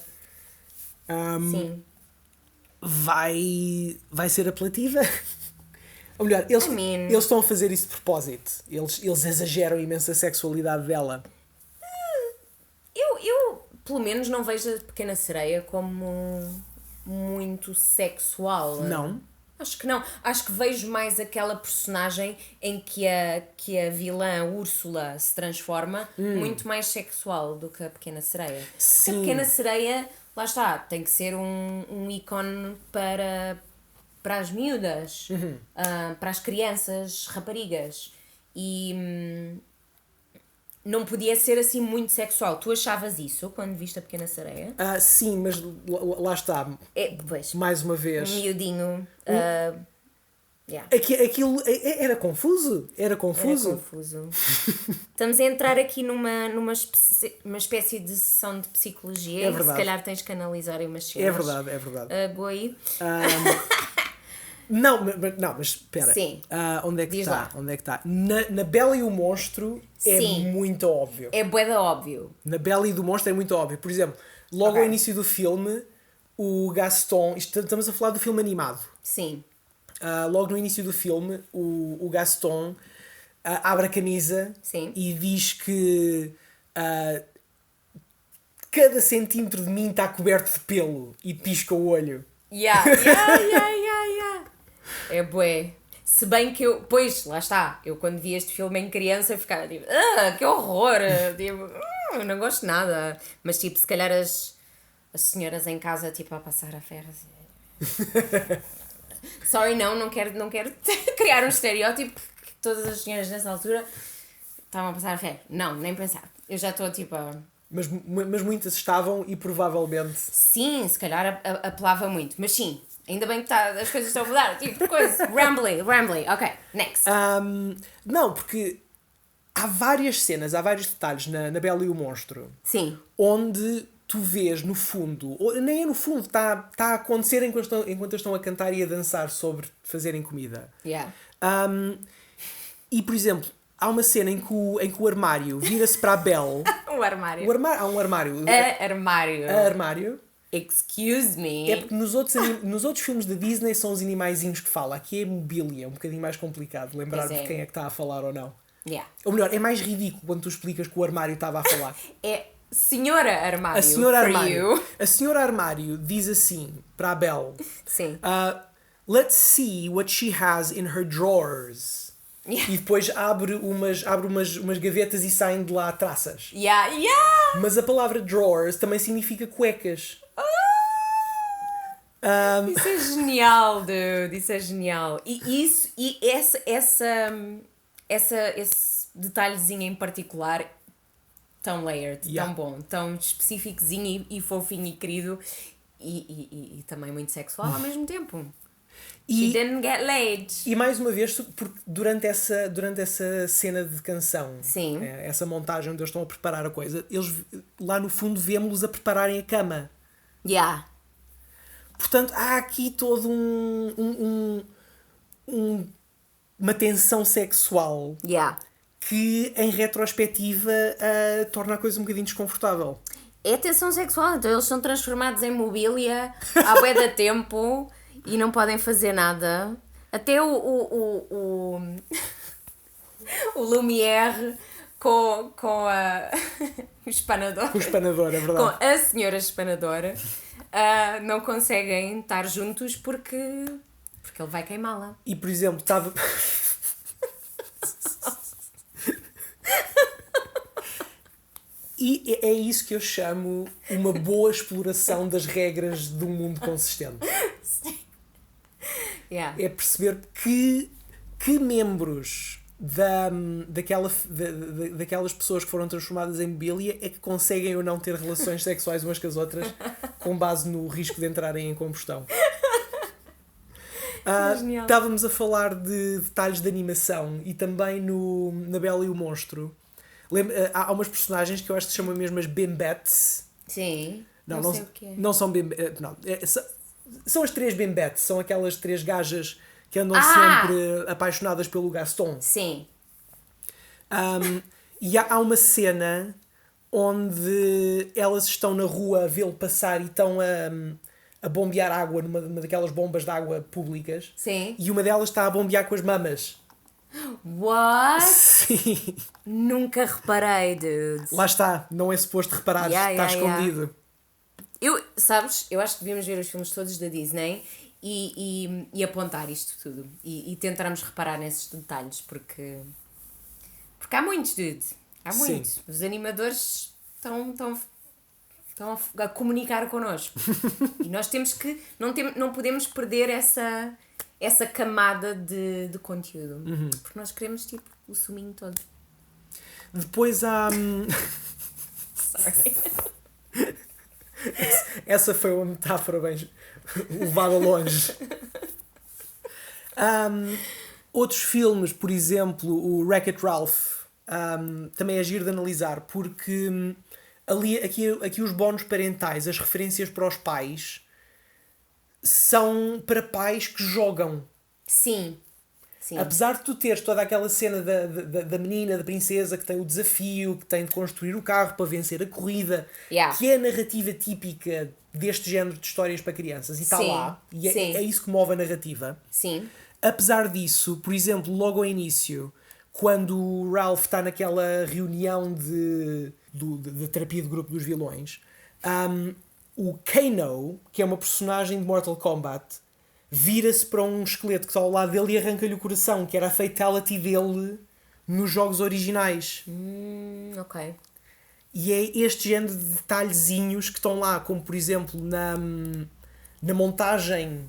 vai ser apelativa. Ou melhor, eles estão a fazer isso de propósito. Eles exageram imenso a sexualidade dela. Eu, pelo menos, não vejo a Pequena Sereia como muito sexual. Não? Acho que não. Acho que vejo mais aquela personagem em que a vilã Úrsula se transforma muito mais sexual do que a Pequena Sereia. Sim. A Pequena Sereia, lá está, tem que ser um ícone para as miúdas, para as crianças, raparigas. E não podia ser assim muito sexual. Tu achavas isso quando viste a Pequena Sereia? Sim, mas lá está. Pois, mais uma vez. um miudinho. Aquilo era confuso. Era confuso. Estamos a entrar aqui numa espécie de sessão de psicologia. É verdade. Se calhar tens que analisar aí umas cenas. É verdade. Boa aí. Não, mas espera. Sim. Onde é que Diz está? lá. Onde é que está? Na Bela e o Monstro é Sim. muito óbvio. É bué da óbvio. Na Bela e do Monstro é muito óbvio. Por exemplo, logo ao início do filme, o Gaston... Estamos a falar do filme animado. Sim. Logo no início do filme, o Gaston abre a camisa. Sim. E diz que cada centímetro de mim está coberto de pelo e pisca o olho. Yeah. É bué. Se bem que eu... Pois, lá está. Eu quando vi este filme em criança eu ficava tipo... que horror! Tipo, não gosto nada. Mas tipo, se calhar as senhoras em casa tipo a passar a ferro assim... Sorry, não quero criar um estereótipo que todas as senhoras nessa altura estavam a passar a ferro. Não, nem pensar. Eu já estou tipo a... Mas muitas estavam e provavelmente... Sim, se calhar apelava muito. Mas sim, ainda bem que as coisas estão a mudar. Tipo, coisa. Rambly. Ok, next. Não, porque há várias cenas, há vários detalhes na Bela e o Monstro. Sim. Onde tu vês no fundo, ou nem é no fundo, está a acontecer enquanto eles estão a cantar e a dançar sobre fazerem comida. Yeah. E, por exemplo, há uma cena em que o armário vira-se para a Belle. O armário. Há um armário. Armário. Excuse me. É porque nos outros filmes da Disney são os animaizinhos que falam. Aqui é mobília, é um bocadinho mais complicado lembrar de quem é que está a falar ou não. Yeah. Ou melhor, é mais ridículo quando tu explicas que o armário estava a falar. É Senhora Armário. A Senhora Armário. A Senhora Armário diz assim para a Belle. Sim. Let's see what she has in her drawers. Yeah. E depois abre umas gavetas e saem de lá traças. Yeah. Mas a palavra drawers também significa cuecas. Isso é genial, dude. Isso é genial. E esse detalhezinho em particular, tão layered, tão bom, tão específicozinho e fofinho e querido e também muito sexual ao mesmo tempo. She didn't get laid. E mais uma vez, porque durante essa cena de canção, sim, essa montagem onde eles estão a preparar a coisa, eles lá no fundo vemos-los a prepararem a cama. Yeah. Portanto, há aqui todo uma tensão sexual. Yeah. que em retrospectiva torna a coisa um bocadinho desconfortável. É tensão sexual, então eles são transformados em mobília há bué de tempo e não podem fazer nada. Até o Lumière com a o espanador. Com o espanador, é verdade. Com a senhora espanadora não conseguem estar juntos porque ele vai queimá-la. E, por exemplo, estava... E é isso que eu chamo uma boa exploração das regras de um mundo consistente. Yeah. É perceber que membros daquelas pessoas que foram transformadas em mobília é que conseguem ou não ter relações sexuais umas com as outras com base no risco de entrarem em combustão. Estávamos a falar de detalhes de animação e também na Bela e o Monstro. Há umas personagens que eu acho que se chamam mesmo as Bimbettes. Sim. Não sei o que é. Não são Bimbettes. São as 3 Bimbettes. São aquelas 3 gajas que andam sempre apaixonadas pelo Gaston. Sim. E há uma cena onde elas estão na rua a vê-lo passar e estão a bombear água numa daquelas bombas de água públicas. Sim. E uma delas está a bombear com as mamas. What? Sim. Nunca reparei, dude. Lá está. Não é suposto reparar. Está escondido. Sabes, eu acho que devíamos ver os filmes todos da Disney e apontar isto tudo. E tentarmos reparar nesses detalhes, porque há muitos, dude. Há muitos. Sim. Os animadores estão a comunicar connosco. E nós temos que... Não podemos perder essa camada de conteúdo. Uhum. Porque nós queremos, tipo, o suminho todo. Depois há... Sorry. Essa foi uma metáfora bem levada longe. Outros filmes, por exemplo, o Wreck-It Ralph, também é giro de analisar, porque aqui os bónus parentais, as referências para os pais, são para pais que jogam. Sim. Sim. Apesar de tu teres toda aquela cena da menina, da princesa, que tem o desafio, que tem de construir o carro para vencer a corrida, que é a narrativa típica deste género de histórias para crianças, e está lá, e é isso que move a narrativa. Sim. Apesar disso, por exemplo, logo ao início, quando o Ralph está naquela reunião de terapia de grupo dos vilões, o Kano, que é uma personagem de Mortal Kombat, vira-se para um esqueleto que está ao lado dele e arranca-lhe o coração, que era a fatality dele nos jogos originais. Ok. E é este género de detalhezinhos que estão lá, como por exemplo na montagem,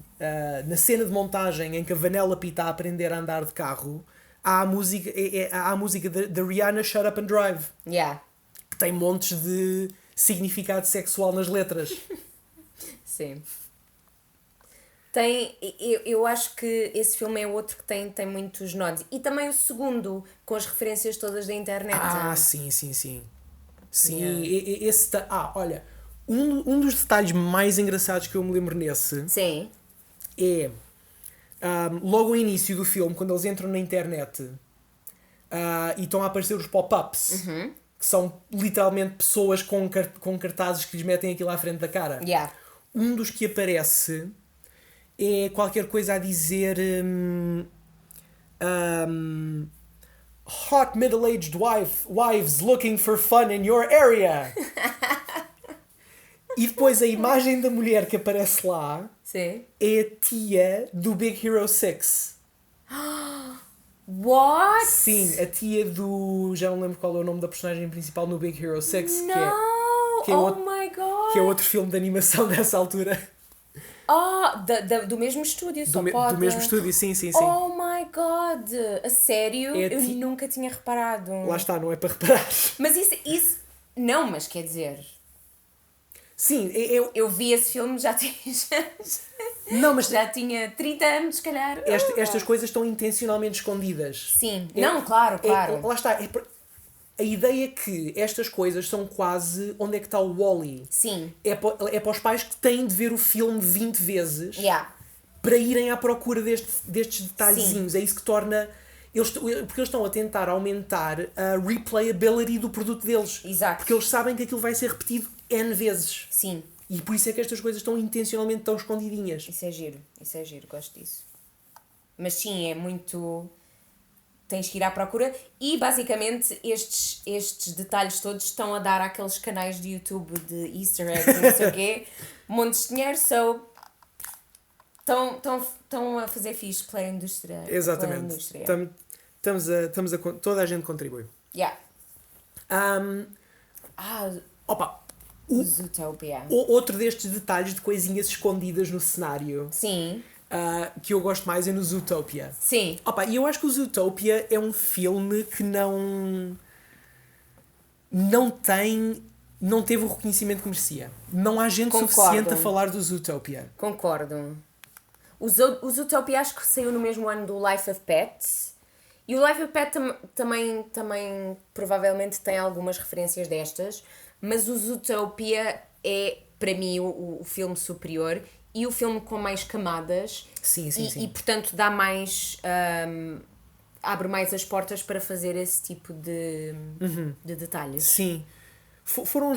na cena de montagem em que a Vanellope está a aprender a andar de carro, há a música da Rihanna, Shut Up and Drive. Yeah. Que tem montes de significado sexual nas letras. Sim. Eu acho que esse filme é outro que tem muitos nods. E também o segundo, com as referências todas da internet. Sim. Sim, esse... olha, um dos detalhes mais engraçados que eu me lembro nesse... Sim. É... logo ao início do filme, quando eles entram na internet e estão a aparecer os pop-ups, que são literalmente pessoas com cartazes que lhes metem aquilo à frente da cara. Yeah. Um dos que aparece... é qualquer coisa a dizer hot middle-aged wives looking for fun in your area. E depois a imagem da mulher que aparece lá Sim. é a tia do Big Hero 6. What? Sim, a tia do... já não lembro qual é o nome da personagem principal no Big Hero 6. No! My God! Que é outro filme de animação dessa altura. Do mesmo estúdio, só pode. Do mesmo estúdio, sim. Oh my God! A sério? Eu nunca tinha reparado. Lá está, não é para reparar. Mas isso... Não, mas quer dizer... Sim, eu vi esse filme já tinha... Não, mas já tinha 30 anos, se calhar. Estas coisas estão intencionalmente escondidas. Sim. Claro. Lá está. A ideia é que estas coisas são quase onde é que está o Wall-E. Sim. É para os pais que têm de ver o filme 20 vezes Yeah. para irem à procura destes detalhezinhos. Sim. É isso que torna... Porque eles estão a tentar aumentar a replayability do produto deles. Exato. Porque eles sabem que aquilo vai ser repetido N vezes. Sim. E por isso é que estas coisas estão intencionalmente tão escondidinhas. Isso é giro, gosto disso. Mas sim, é muito... Tens que ir à procura. E basicamente estes detalhes todos estão a dar àqueles canais de YouTube de Easter eggs e não sei o quê. Montes de dinheiro, estão a fazer fixe pela indústria. Exatamente. Toda a gente contribui. Yeah. Opa, Zootopia. Outro destes detalhes de coisinhas escondidas no cenário. Sim. Que eu gosto mais é no Zootopia. Sim. Opa, e eu acho que o Zootopia é um filme que não teve o reconhecimento que merecia. Não há gente suficiente a falar do Zootopia. Concordo. O Zootopia acho que saiu no mesmo ano do Life of Pets. E o Life of Pet também provavelmente tem algumas referências destas. Mas o Zootopia é, para mim, o filme superior e o filme com mais camadas. Sim. E portanto dá mais... abre mais as portas para fazer esse tipo de detalhes. Sim. Foram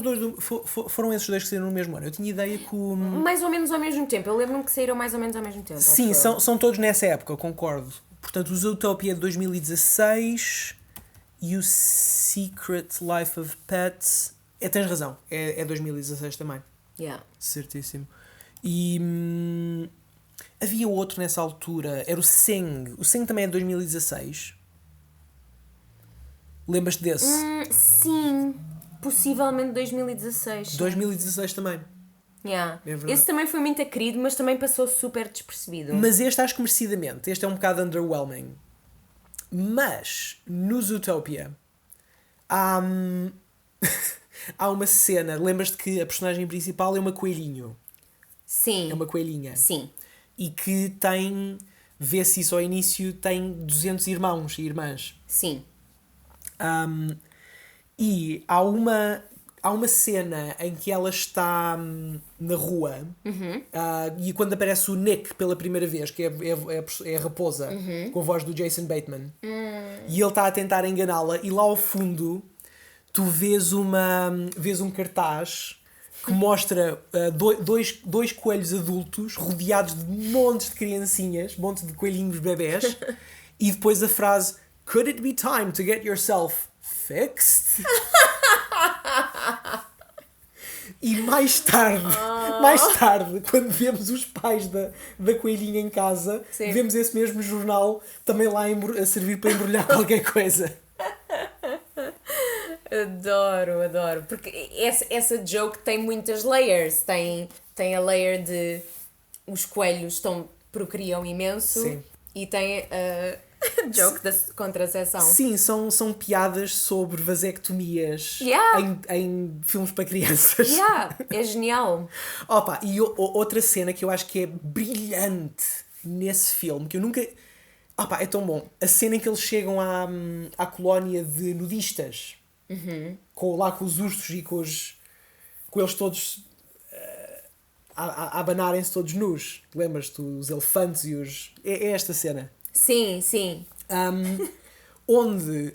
esses dois que saíram no mesmo ano. Eu tinha ideia que o... Mais ou menos ao mesmo tempo. Eu lembro-me que saíram mais ou menos ao mesmo tempo. Sim, são todos nessa época, eu concordo. Portanto, o Zootopia de 2016 e o Secret Life of Pets... tens razão, é 2016 também. Yeah. Certíssimo. E havia outro nessa altura, era o Sing. O Sing também é de 2016. Lembras-te desse? Sim, possivelmente 2016. 2016 também. Yeah. Esse também foi muito querido, mas também passou super despercebido. Mas este acho que merecidamente. Este é um bocado underwhelming. Mas, no Zootopia, há uma cena. Lembras-te que a personagem principal é uma coelhinho? Sim. É uma coelhinha. Sim. E que tem... Vê-se isso ao início, tem 200 irmãos e irmãs. Sim. E há uma cena em que ela está na rua e quando aparece o Nick pela primeira vez, que é a raposa, com a voz do Jason Bateman, e ele está a tentar enganá-la, e lá ao fundo tu vês um cartaz que mostra dois coelhos adultos rodeados de montes de criancinhas, montes de coelhinhos bebés, e depois a frase "Could it be time to get yourself fixed?" E mais tarde, quando vemos os pais da coelhinha em casa, sim, vemos esse mesmo jornal também lá a servir para embrulhar qualquer coisa. Adoro. Porque essa joke tem muitas layers. Tem a layer de os coelhos procriam imenso. Sim. E tem a joke da contracepção. Sim, são piadas sobre vasectomias em filmes para crianças. É genial. Opa, e outra cena que eu acho que é brilhante nesse filme, que eu nunca... Opa, é tão bom. A cena em que eles chegam à colónia de nudistas, com os ursos e com eles todos a abanarem-se todos nus. Lembras-te? Os elefantes e os... É esta cena. Sim. Onde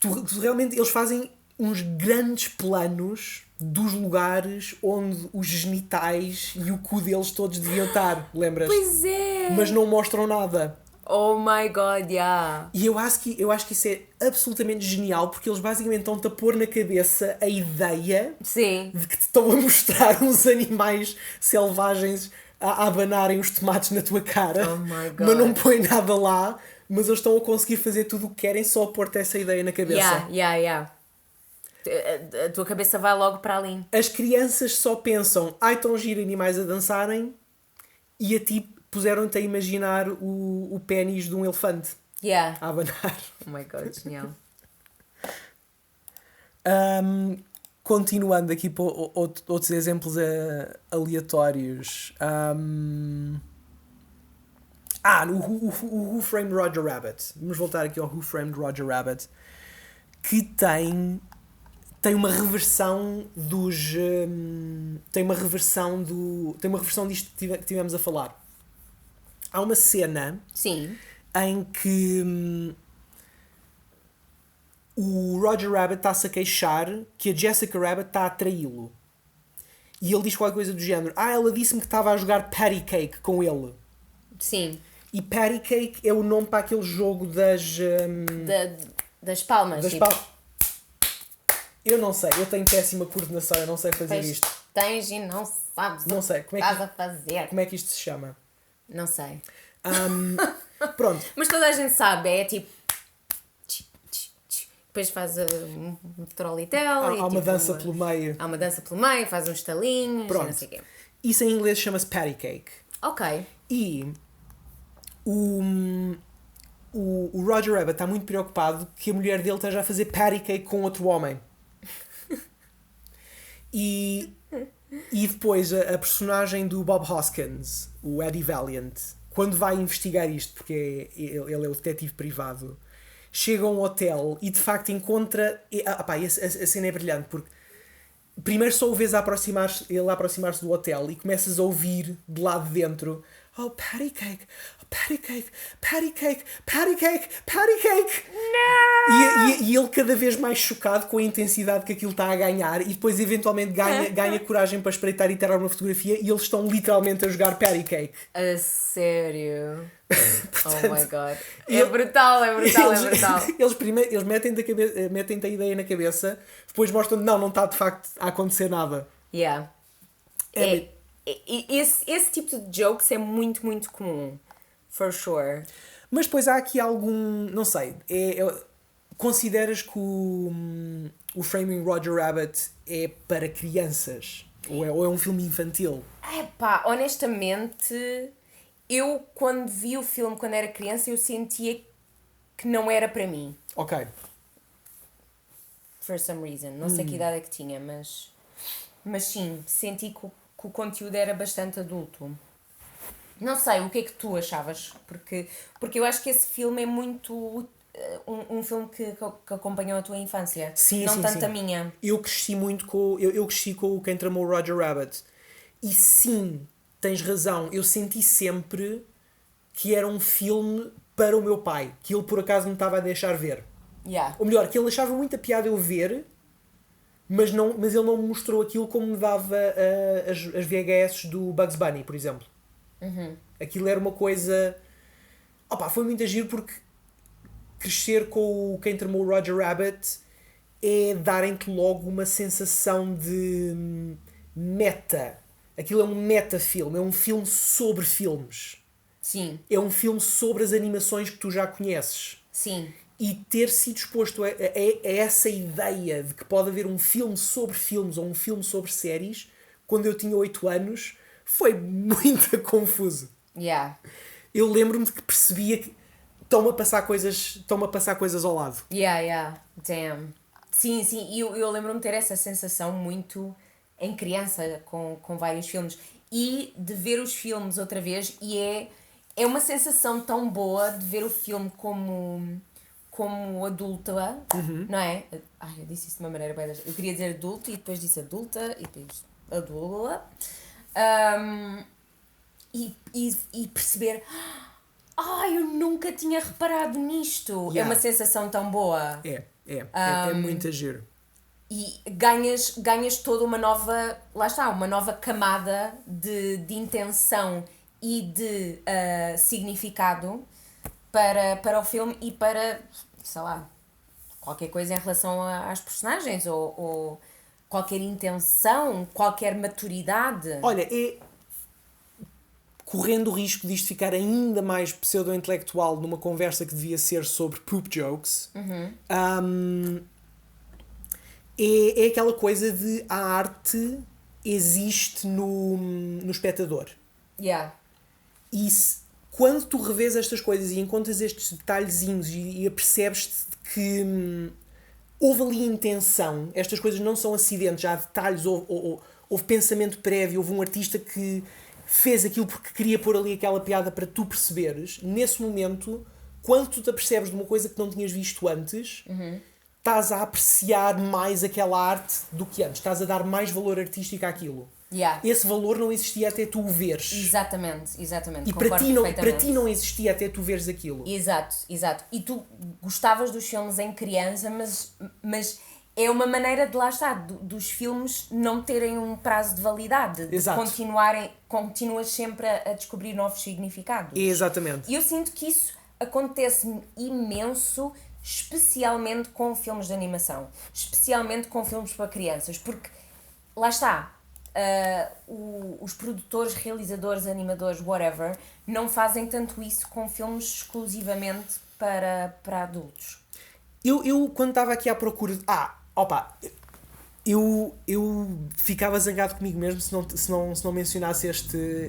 tu realmente eles fazem uns grandes planos dos lugares onde os genitais e o cu deles todos deviam estar, lembras? Pois é! Mas não mostram nada. Oh my god, yeah! E eu acho que isso é absolutamente genial, porque eles basicamente estão-te a pôr na cabeça a ideia, sim, de que te estão a mostrar uns animais selvagens a abanarem os tomates na tua cara, mas não põem nada lá, mas eles estão a conseguir fazer tudo o que querem só a pôr-te essa ideia na cabeça. Yeah. A tua cabeça vai logo para ali. As crianças só pensam, estão giro animais a dançarem, e a ti puseram-te a imaginar o pénis de um elefante a abanar. Oh my god, genial. Continuando aqui para outros exemplos aleatórios. O Who Framed Roger Rabbit. Vamos voltar aqui ao Who Framed Roger Rabbit. Que tem uma reversão dos... tem uma reversão disto que tivemos a falar. Há uma cena... Sim. em que o Roger Rabbit está-se a queixar que a Jessica Rabbit está a traí-lo. E ele diz qualquer coisa do género: ela disse-me que estava a jogar patty cake com ele. Sim. E patty cake é o nome para aquele jogo das... das palmas. Das palmas. Eu não sei, eu tenho péssima coordenação, eu não sei fazer isto. Tens e não sabes não sei. Como é que, estás a fazer. Como é que isto se chama? Não sei. Pronto. Mas toda a gente sabe, é tipo... Depois faz um trolitel. Há uma dança pelo meio. Há uma dança pelo meio, faz uns estalinhos. Pronto. Não sei o quê. Isso em inglês chama-se patty cake. Ok. E o Roger Rabbit está muito preocupado que a mulher dele esteja a fazer patty cake com outro homem. E depois a personagem do Bob Hoskins, o Eddie Valiant, quando vai investigar isto, porque ele é o detetive privado, chega a um hotel e de facto encontra... a cena é brilhante, porque primeiro só o vês ele aproximar-se do hotel e começas a ouvir de lá de dentro: oh, patty cake, oh, patty cake, patty cake, patty cake, patty cake. Não! E ele cada vez mais chocado com a intensidade que aquilo está a ganhar, e depois eventualmente ganha coragem para espreitar e tirar uma fotografia, e eles estão literalmente a jogar patty cake. A sério? Portanto, oh my god. É brutal. Eles metem-te a ideia na cabeça, depois mostram: não está de facto a acontecer nada. Yeah. Esse tipo de jokes é muito, muito comum. For sure. Mas depois há aqui algum... Não sei. Consideras que o Framing Roger Rabbit é para crianças? Ou é um filme infantil? Epá, honestamente, eu quando vi o filme quando era criança, eu sentia que não era para mim. Ok. For some reason. Não sei que idade é que tinha, mas sim, senti que o conteúdo era bastante adulto. Não sei, o que é que tu achavas? Porque eu acho que esse filme é muito... um filme que acompanhou a tua infância. Sim, não sim, tanto sim. a minha. Eu cresci muito com... Eu cresci com Quem Tramou Roger Rabbit. E sim, tens razão. Eu senti sempre que era um filme para o meu pai. Que ele por acaso me estava a deixar ver. Yeah. Ou melhor, que ele achava muita piada eu ver... Mas ele não me mostrou aquilo como me dava as VHS do Bugs Bunny, por exemplo. Uhum. Aquilo era uma coisa... foi muito agir, porque crescer com o Quem Tramou Roger Rabbit é darem-te logo uma sensação de meta. Aquilo é um meta-filme, é um filme sobre filmes. Sim. É um filme sobre as animações que tu já conheces. Sim. E ter sido exposto a essa ideia de que pode haver um filme sobre filmes ou um filme sobre séries, quando eu tinha 8 anos, foi muito confuso. Yeah. Eu lembro-me de que percebia que estão-me a passar coisas ao lado. Yeah. Damn. Sim. E eu lembro-me de ter essa sensação muito em criança com vários filmes. E de ver os filmes outra vez, e é uma sensação tão boa de ver o filme como adulta, não é? Ai, eu disse isso de uma maneira bem... Eu queria dizer adulto e depois disse adulta e depois adulta. E perceber... eu nunca tinha reparado nisto. Yeah. É uma sensação tão boa. É muito giro. E ganhas toda uma nova... Lá está, uma nova camada de intenção e de significado para o filme e para... sei lá, qualquer coisa em relação às personagens ou qualquer intenção, qualquer maturidade. Olha, correndo o risco disto ficar ainda mais pseudo-intelectual numa conversa que devia ser sobre poop jokes, é aquela coisa de a arte existe no espectador. Yeah. E quando tu revês estas coisas e encontras estes detalhezinhos e apercebes-te que houve ali intenção, estas coisas não são acidentes, há detalhes, houve pensamento prévio, houve um artista que fez aquilo porque queria pôr ali aquela piada para tu perceberes, nesse momento, quando tu te apercebes de uma coisa que não tinhas visto antes, estás a apreciar mais aquela arte do que antes, estás a dar mais valor artístico àquilo. Yeah. Esse valor não existia até tu o veres. Exatamente. E para ti não existia até tu veres aquilo. Exato. E tu gostavas dos filmes em criança, mas é uma maneira de, lá está, dos filmes não terem um prazo de validade. Exato. De continuas sempre a descobrir novos significados. Exatamente. E eu sinto que isso acontece-me imenso, especialmente com filmes de animação. Especialmente com filmes para crianças. Porque, lá está, os produtores, realizadores, animadores, whatever, não fazem tanto isso com filmes exclusivamente para adultos. Eu quando estava aqui à procura de... Eu ficava zangado comigo mesmo se não mencionasse este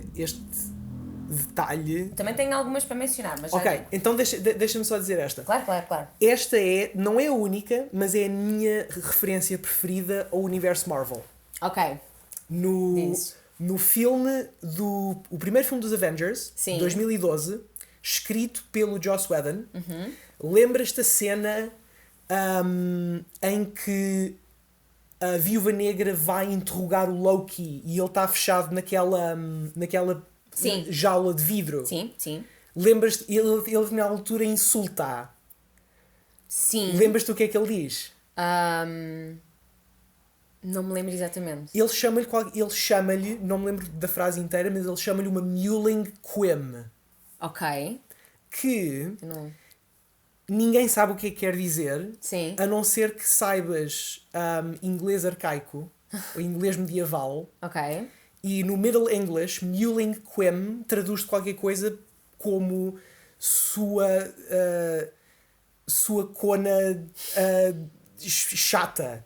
detalhe. Também tenho algumas para mencionar, mas Ok, então deixa-me só dizer esta. Claro. Esta não é a única, mas é a minha referência preferida ao universo Marvel. Ok. No filme o primeiro filme dos Avengers, Sim. 2012, escrito pelo Joss Whedon, lembras-te a cena em que a Viúva Negra vai interrogar o Loki e ele está fechado naquela Sim. jaula de vidro? Sim. Lembras-te, ele na altura insulta. Sim. Lembras-te o que é que ele diz? Não me lembro exatamente. Ele chama-lhe, não me lembro da frase inteira, mas ele chama-lhe uma Mewling Quim. Ok. Que Não. ninguém sabe o que é que quer dizer, Sim. a não ser que saibas inglês arcaico, ou inglês medieval. Ok. E no Middle English, Mewling Quim traduz qualquer coisa como sua cona chata.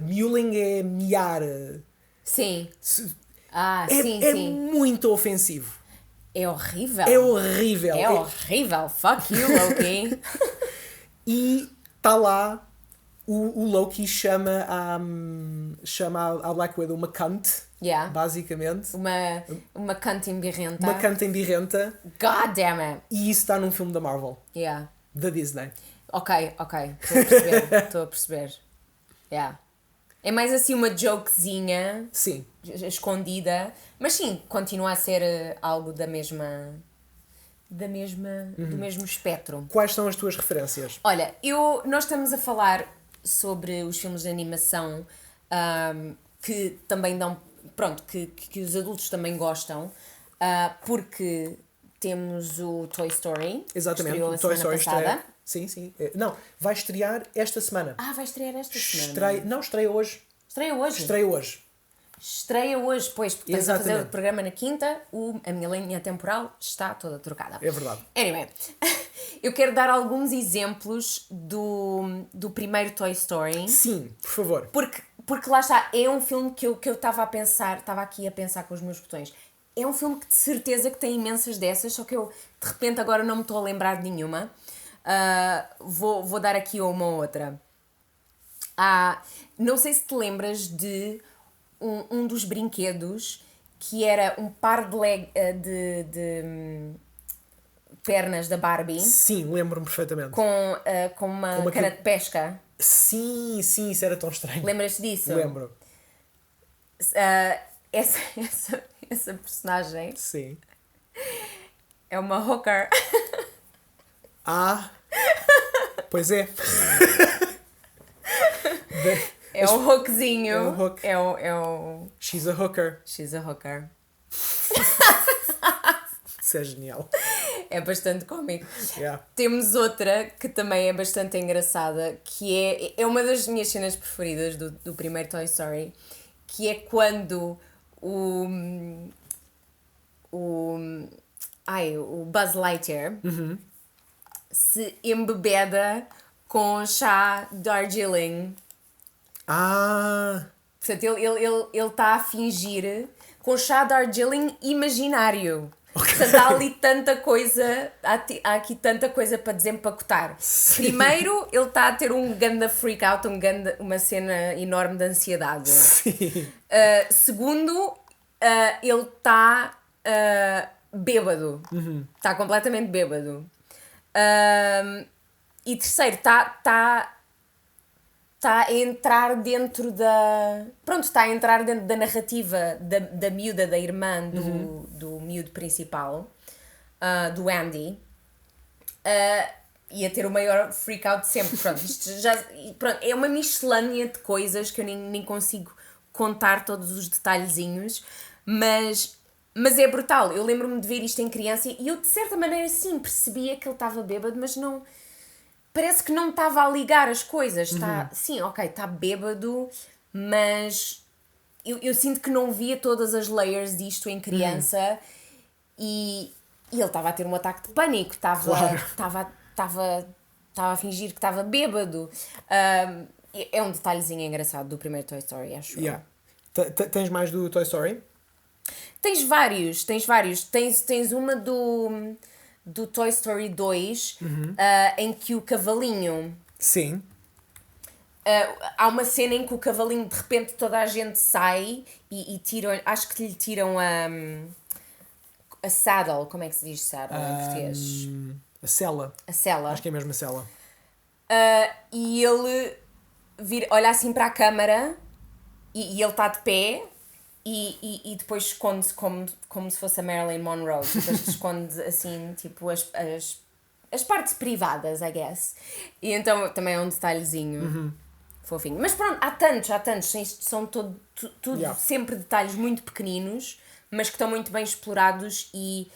Mewling é miar. Sim. Sim. Sim. Muito ofensivo. É horrível. É horrível. É horrível. Fuck you, Loki. E está lá, o Loki chama a Black Widow uma cunt, Yeah. basicamente. Uma canta embirrenta. Uma cunt embirrenta. God damn it. E isso está num filme da Marvel, Yeah. da Disney. Ok. Estou a perceber. Yeah. É mais assim uma jokezinha. Sim. Escondida. Mas sim, continua a ser algo do mesmo espectro. Quais são as tuas referências? Olha, nós estamos a falar sobre os filmes de animação que também dão... Pronto, que os adultos também gostam. Porque temos o Toy Story. Exatamente, o Toy Story passada. estreia. Sim. Não, vai estrear esta semana. Vai estrear esta semana. Estreia hoje. Estreia hoje, pois, porque estamos a fazer Exatamente. o programa na quinta, a minha linha temporal está toda trocada. É verdade. Anyway, eu quero dar alguns exemplos do primeiro Toy Story. Sim, por favor. Porque lá está, é um filme que eu estava aqui a pensar com os meus botões. É um filme que de certeza que tem imensas dessas, só que eu de repente agora não me estou a lembrar de nenhuma. Vou dar aqui uma ou outra. Não sei se te lembras de um dos brinquedos que era um par de pernas da Barbie. Sim, lembro-me perfeitamente. Com uma cana de pesca. Sim, isso era tão estranho. Lembras-te disso? Lembro. Essa personagem Sim. é uma hooker. Pois é. É um hookzinho. É um hook. É o... She's a hooker. She's a hooker. Isso é genial. É bastante cómico. Yeah. Temos outra que também é bastante engraçada, que é uma das minhas cenas preferidas do primeiro Toy Story, que é quando o Buzz Lightyear se embebeda com chá Darjeeling. Portanto, ele está a fingir com chá Darjeeling imaginário. Okay. Portanto, há ali tanta coisa, há aqui tanta coisa para desempacotar. Sim. Primeiro, ele está a ter um ganda freak out, uma cena enorme de ansiedade. Sim. Segundo, ele está bêbado. Está completamente bêbado. E terceiro, está está a entrar dentro da... Pronto, está a entrar dentro da narrativa da miúda, da irmã do miúdo principal, do Andy. Ia ter o maior freak out de sempre. Pronto, pronto, é uma miscelânea de coisas que eu nem consigo contar todos os detalhezinhos, mas é brutal. Eu lembro-me de ver isto em criança e eu, de certa maneira, sim, percebia que ele estava bêbado, mas não... Parece que não estava a ligar as coisas. Sim, ok, está bêbado, mas eu sinto que não via todas as layers disto em criança e ele estava a ter um ataque de pânico, estava a fingir que estava bêbado. É um detalhezinho engraçado do primeiro Toy Story, acho. Yeah. Tens mais do Toy Story? Tens vários. Tens uma do Toy Story 2, em que o cavalinho... Sim. Há uma cena em que o cavalinho, de repente, toda a gente sai e tiram... Acho que lhe tiram a saddle. Como é que se diz saddle em português? A sela. A sela. Acho que é mesmo a sela. E ele olha assim para a câmara e ele está de pé e depois esconde-se como se fosse a Marilyn Monroe. Depois esconde assim, tipo, as partes privadas, I guess. E então também é um detalhezinho fofinho. Mas pronto, há tantos. São tudo sempre detalhes muito pequeninos, mas que estão muito bem explorados e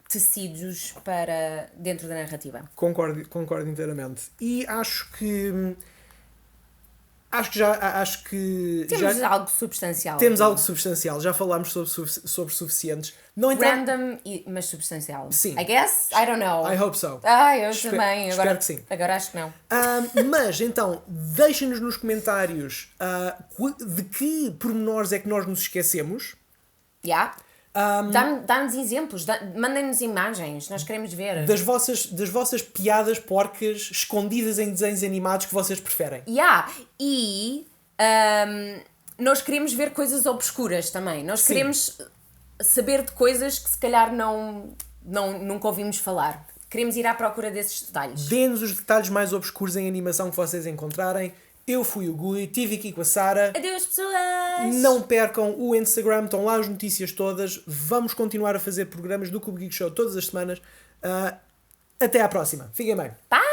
tecidos para dentro da narrativa. Concordo inteiramente. E acho que temos algo substancial. Temos algo substancial. Já falámos sobre suficientes. Não Random, mas substancial. Sim. I guess? I don't know. I hope so. Eu também. Espero que sim. Agora acho que não. Mas, então, deixem-nos nos comentários de que pormenores é que nós nos esquecemos. Yeah. Dá-nos exemplos, mandem-nos imagens, nós queremos ver. Das vossas piadas porcas escondidas em desenhos animados que vocês preferem. E nós queremos ver coisas obscuras também. Nós queremos saber de coisas que se calhar nunca ouvimos falar. Queremos ir à procura desses detalhes. Dê-nos os detalhes mais obscuros em animação que vocês encontrarem. Eu fui o Gui, estive aqui com a Sara. Adeus, pessoas! Não percam o Instagram, estão lá as notícias todas. Vamos continuar a fazer programas do Cubo Geek Show todas as semanas. Até à próxima. Fiquem bem. Bye!